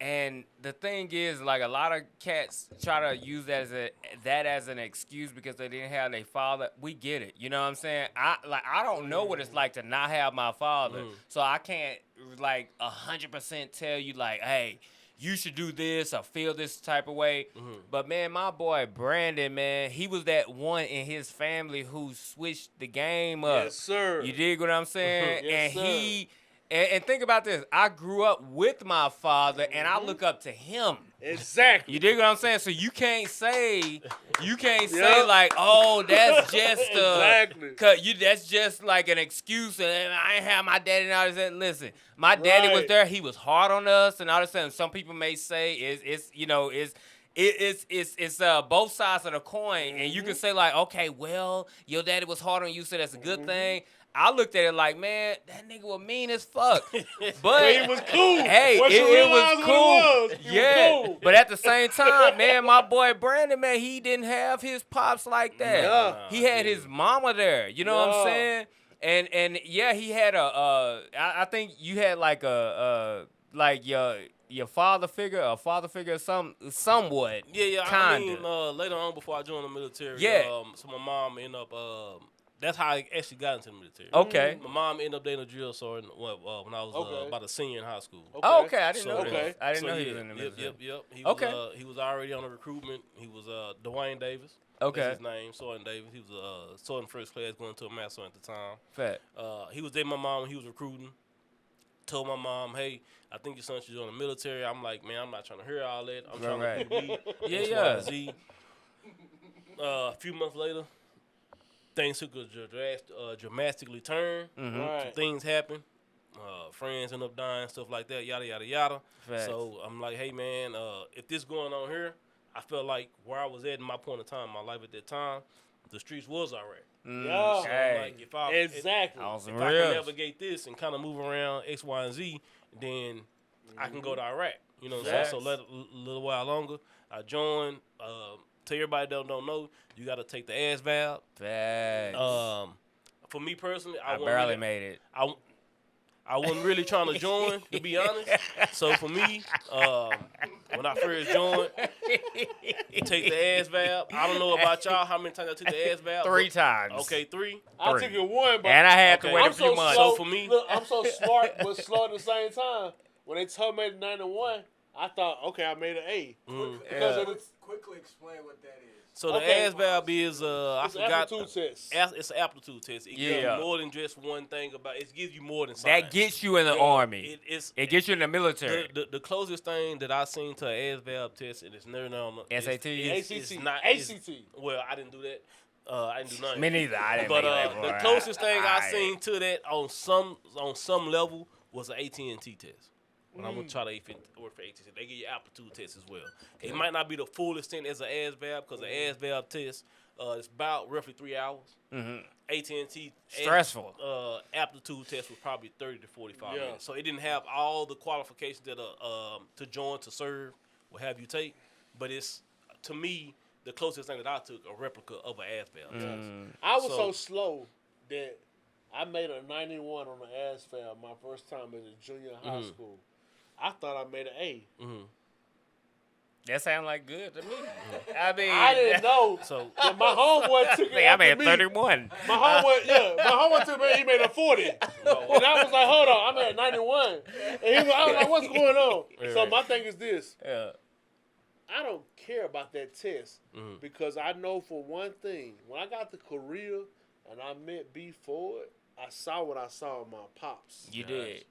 And the thing is, like a lot of cats try to use that as an excuse because they didn't have their father. We get it, you know what I'm saying? I don't know what it's like to not have my father, so I can't like 100% tell you like, hey, you should do this or feel this type of way. But man, my boy Brandon, man, he was that one in his family who switched the game up. Yes, sir. You dig what I'm saying? Yes, And and think about this. I grew up with my father, and I look up to him. Exactly. You dig what I'm saying? So you can't say like, oh, that's just Exactly. that's just like an excuse, and I ain't have my daddy and all this. Listen, my daddy was Right. there. He was hard on us, and all this. And some people may say it's both sides of the coin, and you can say like, okay, well, your daddy was hard on you, so that's a good thing. I looked at it like, man, that nigga was mean as fuck. But he was cool. Hey, Once you it realize was what cool. it was, he was Yeah, cool. but at the same time, man, my boy Brandon, man, he didn't have his pops like that. Yeah. He had his mama there. You know what I'm Yeah. saying? And yeah, he had I think you had like like your father figure, somewhat. Yeah. Kinda. I mean, later on before I joined the military, Yeah. so my mom ended up. That's how I actually got into the military. Okay. My mom ended up dating a drill sergeant when I was Okay. about a senior in high school. Oh, okay. I didn't So, know okay. that. I didn't know he yeah, was in the military. Yep. Okay. He was already on the recruitment. He was Dwayne Davis. Okay. That's his name, Sergeant Davis. He was sergeant first class going to a master at the time. Fact. He was dating my mom when he was recruiting. Told my mom, hey, I think your son should join the military. I'm like, man, I'm not trying to hear all that. I'm trying Right. to be Yeah, X, yeah. Y, Z. A few months later, things took a dramatically turn. Mm-hmm. Right. Some things happened. Friends end up dying, stuff like that, yada, yada, yada. Facts. So I'm like, hey, man, if this going on here, I felt like where I was at in my point of time, my life at that time, the streets was all right. Yeah. So Hey. I'm like, Exactly. On some if I can real. navigate this and kind of move around X, Y, and Z, then I can go to Iraq. You know what I'm Facts. saying? So a little while longer, I joined. To everybody that don't know, you got to take the ass valve. Facts. For me personally, I wasn't barely really, made it. I wasn't really trying to join, to be honest. So for me, when I first joined, take the ass valve. I don't know about y'all, how many times I took the ass valve. 3 but- times. Okay, 3. I took it one, but And I had to Okay. wait I'm a few so months. slow. So for me- look, I'm so smart but slow at the same time. When they told me 91, I thought, okay, I made an A. Because of the, Quickly explain what that is. So Okay. the ass valve is I it's an forgot. aptitude test. It's an aptitude test. It gives Yeah. you more than just one thing about. It gives you more than That science. gets you in the Yeah, army. It Gets you in the military. the closest thing that I seen to an ass valve test, and it's never on the SAT? It's not ACT. Well, I didn't do that. I didn't do nothing. Me neither. I didn't But make that the far. closest thing I Aight. seen to that on some level was an AT&T test. When I went to try to work for AT&T, they give you aptitude tests as well. It might not be the full extent as an ass valve because the ass valve test is about roughly 3 hours. Mhm. AT&T Stressful. aptitude test was probably 30 to 45 Yeah. minutes. So it didn't have all the qualifications that to join, to serve, will have you take. But it's, to me, the closest thing that I took, a replica of an ass valve test. I was So- so slow that I made a 91 on the asphalt my first time as a junior in high school. I thought I made an A. That sounds like good to me. I mean, I didn't know. So And my homeboy took it I'm after at me. 31. My homeboy took me. He made a 40, and I was like, "Hold on, I'm at 91." And I was like, "What's going on?" So my thing is this: Yeah. I don't care about that test because I know for one thing, when I got to Korea and I met B.Ford, I saw what I saw in my pops. You did.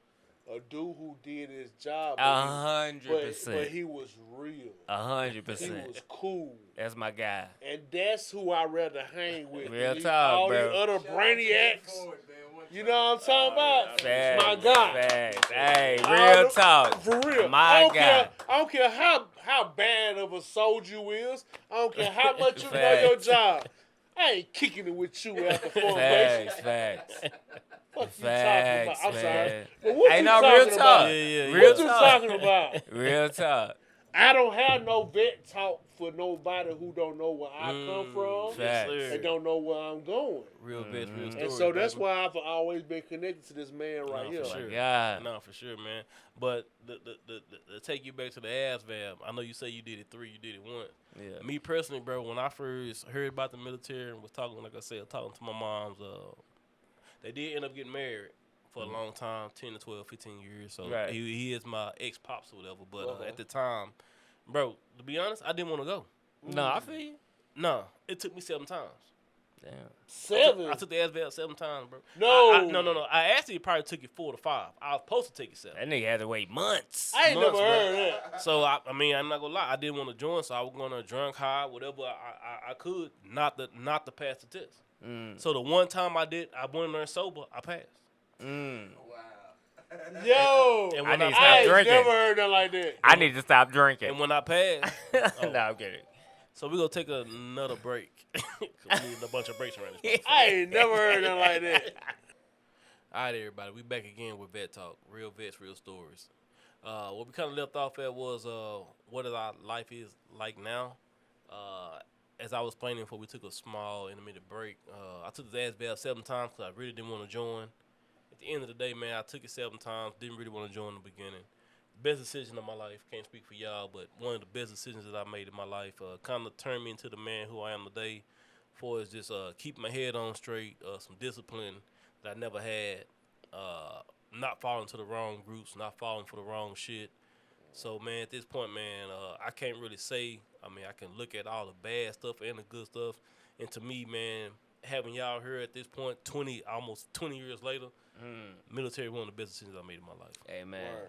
A dude who did his job, 100%. but he was real. He 100%. was cool. That's my guy. And that's who I rather hang with. Real These- talk, all bro. these other brainiacs. You know what I'm talking about? Facts, My guy. facts. Hey, All real the- talk. For real. My I don't guy. care. I don't care how bad of a soldier you is. I don't care how much you know your Facts. job. I ain't kicking it with you after formation. Facts, facts. What you talking Facts, about? I'm sorry. man. But what Hey, you no, talking real about? talk. Yeah. Real What you talk. talking about? Real talk. I don't have no vet talk for nobody who don't know where I come from Facts. and don't know where I'm going. Real vets, real stories. And so that's baby. why I've always been connected to this man right No, here. for sure. God. No, for sure, man. But the take you back to the ass valve. I know you say you did it 3, you did it 1. Yeah. Me personally, bro, when I first heard about the military and was talking, like I said, talking to my moms, they did end up getting married for a long time, 10 to 12, 15 years. So Right. he is my ex-pops or whatever. But at the time, bro, to be honest, I didn't want to go. No, I feel you. No, it took me 7 times. Damn. 7. I took the ass valve 7 times, bro. No. No. I actually probably took it 4 to 5. I was supposed to take it 7. That nigga had to wait months. I ain't months, never bro. heard that. So I mean, I'm not gonna lie. I didn't want to join, so I was gonna drunk high, whatever I could, not to pass the test. So the one time I went in there sober, I passed. Yo, And I when need to I stop ain't drinking. never heard that like that. I need to stop drinking. And when I passed, No, I'm kidding. so we gonna take another break. 'Cause we need a bunch of breaks around this. I ain't never heard that like that. All right, everybody, we back again with Vet Talk, real vets, real stories. What we kind of left off at was what our life is like now. As I was explaining before, we took a small intermittent break. I took the ass bath 7 times because I really didn't want to join. At the end of the day, man, I took it 7 times. Didn't really want to join in the beginning. Best decision of my life. Can't speak for y'all, but one of the best decisions that I made in my life. Kind of turned me into the man who I am today. For is just keeping my head on straight, some discipline that I never had. Not falling to the wrong groups, not falling for the wrong shit. So, man, at this point, man, I can't really say. I mean, I can look at all the bad stuff and the good stuff. And to me, man, having y'all here at this point, almost 20 years later, military one of the best decisions I made in my life. Amen. Word.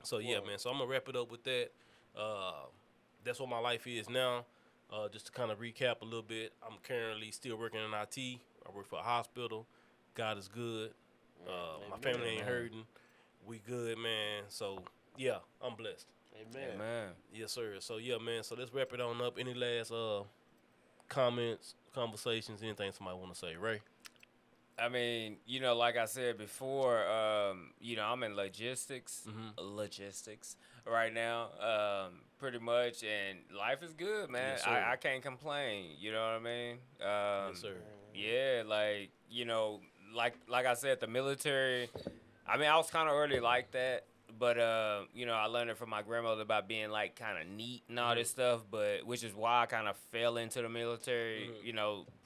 So, yeah, man. So, I'm going to wrap it up with that. That's what my life is now. Just to kind of recap a little bit, I'm currently still working in IT. I work for a hospital. God is good. My family ain't hurting. We good, man. So, yeah, I'm blessed. Amen. Man. Yes, sir. So, yeah, man. So, let's wrap it on up. Any last comments, conversations, anything somebody want to say? Ray? I mean, like I said before, I'm in logistics right now, pretty much, and life is good, man. Yes, sir. I can't complain. You know what I mean? Yes, sir. Yeah, like I said, the military. I mean, I was kind of early like that, but I learned it from my grandmother about being like kind of neat and all this stuff. But which is why I kind of fell into the military,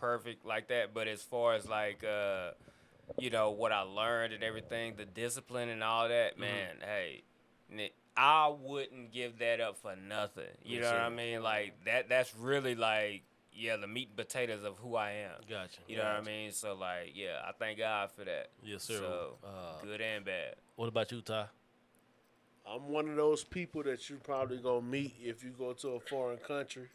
perfect like that. But as far as like, what I learned and everything, the discipline and all that, man, hey, I wouldn't give that up for nothing. You know what I mean? Like that's really like. Yeah, the meat and potatoes of who I am. Gotcha. You know what I mean? So, like, yeah, I thank God for that. Yes, sir. So, good and bad. What about you, Ty? I'm one of those people that you probably gonna meet if you go to a foreign country.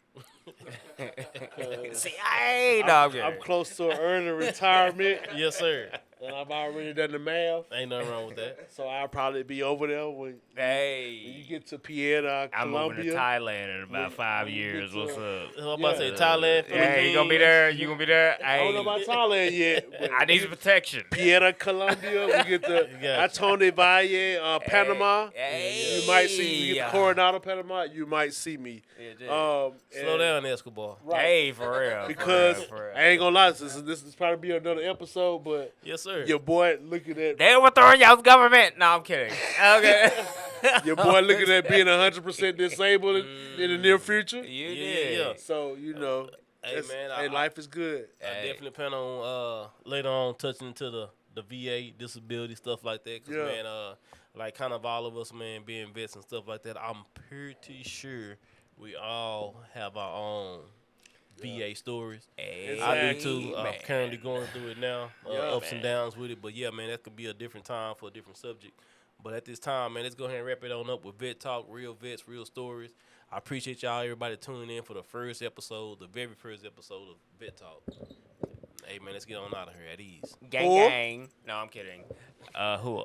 See, I'm I'm close to an early retirement, Yes, sir. and I've already done the math. Ain't nothing wrong with that. So I'll probably be over there when you Hey, get to Piedra, I'm moving to Colombia. Thailand in about 5 when you years. get What's to- up? I'm about to say Thailand, Hey, you gonna be there? You gonna be there? I don't know Hey, about Thailand yet. But I need some protection. Piedra, Colombia. We get to Gotcha. Atone Valle, Panama. Hey, You might see me. You get to Coronado, Panama. You might see me. Slow and- down, Escobar. Right. Hey, for real. Because for real. I ain't gonna lie, this is probably be another episode, but Yes, sir. your boy looking at They overthrowing y'all's government. No, I'm kidding. Okay. Your boy looking at being 100% disabled in the near future. You Yeah, did. yeah. So Hey man, hey, life is good. I Hey. definitely plan on later on touching into the VA disability stuff like that. Cause Yeah. man, like kind of all of us, man, being vets and stuff like that. I'm pretty sure we all have our own VA stories. I do too. I'm Amen. currently going through it now, Yeah. ups and downs with it. But yeah, man, that could be a different time for a different subject. But at this time, man, let's go ahead and wrap it on up with Vet Talk, real vets, real stories. I appreciate y'all, everybody tuning in for the first episode, the very first episode of Vet Talk. Hey, man, let's get on out of here at ease. Gang, Who? gang. No, I'm kidding. Who?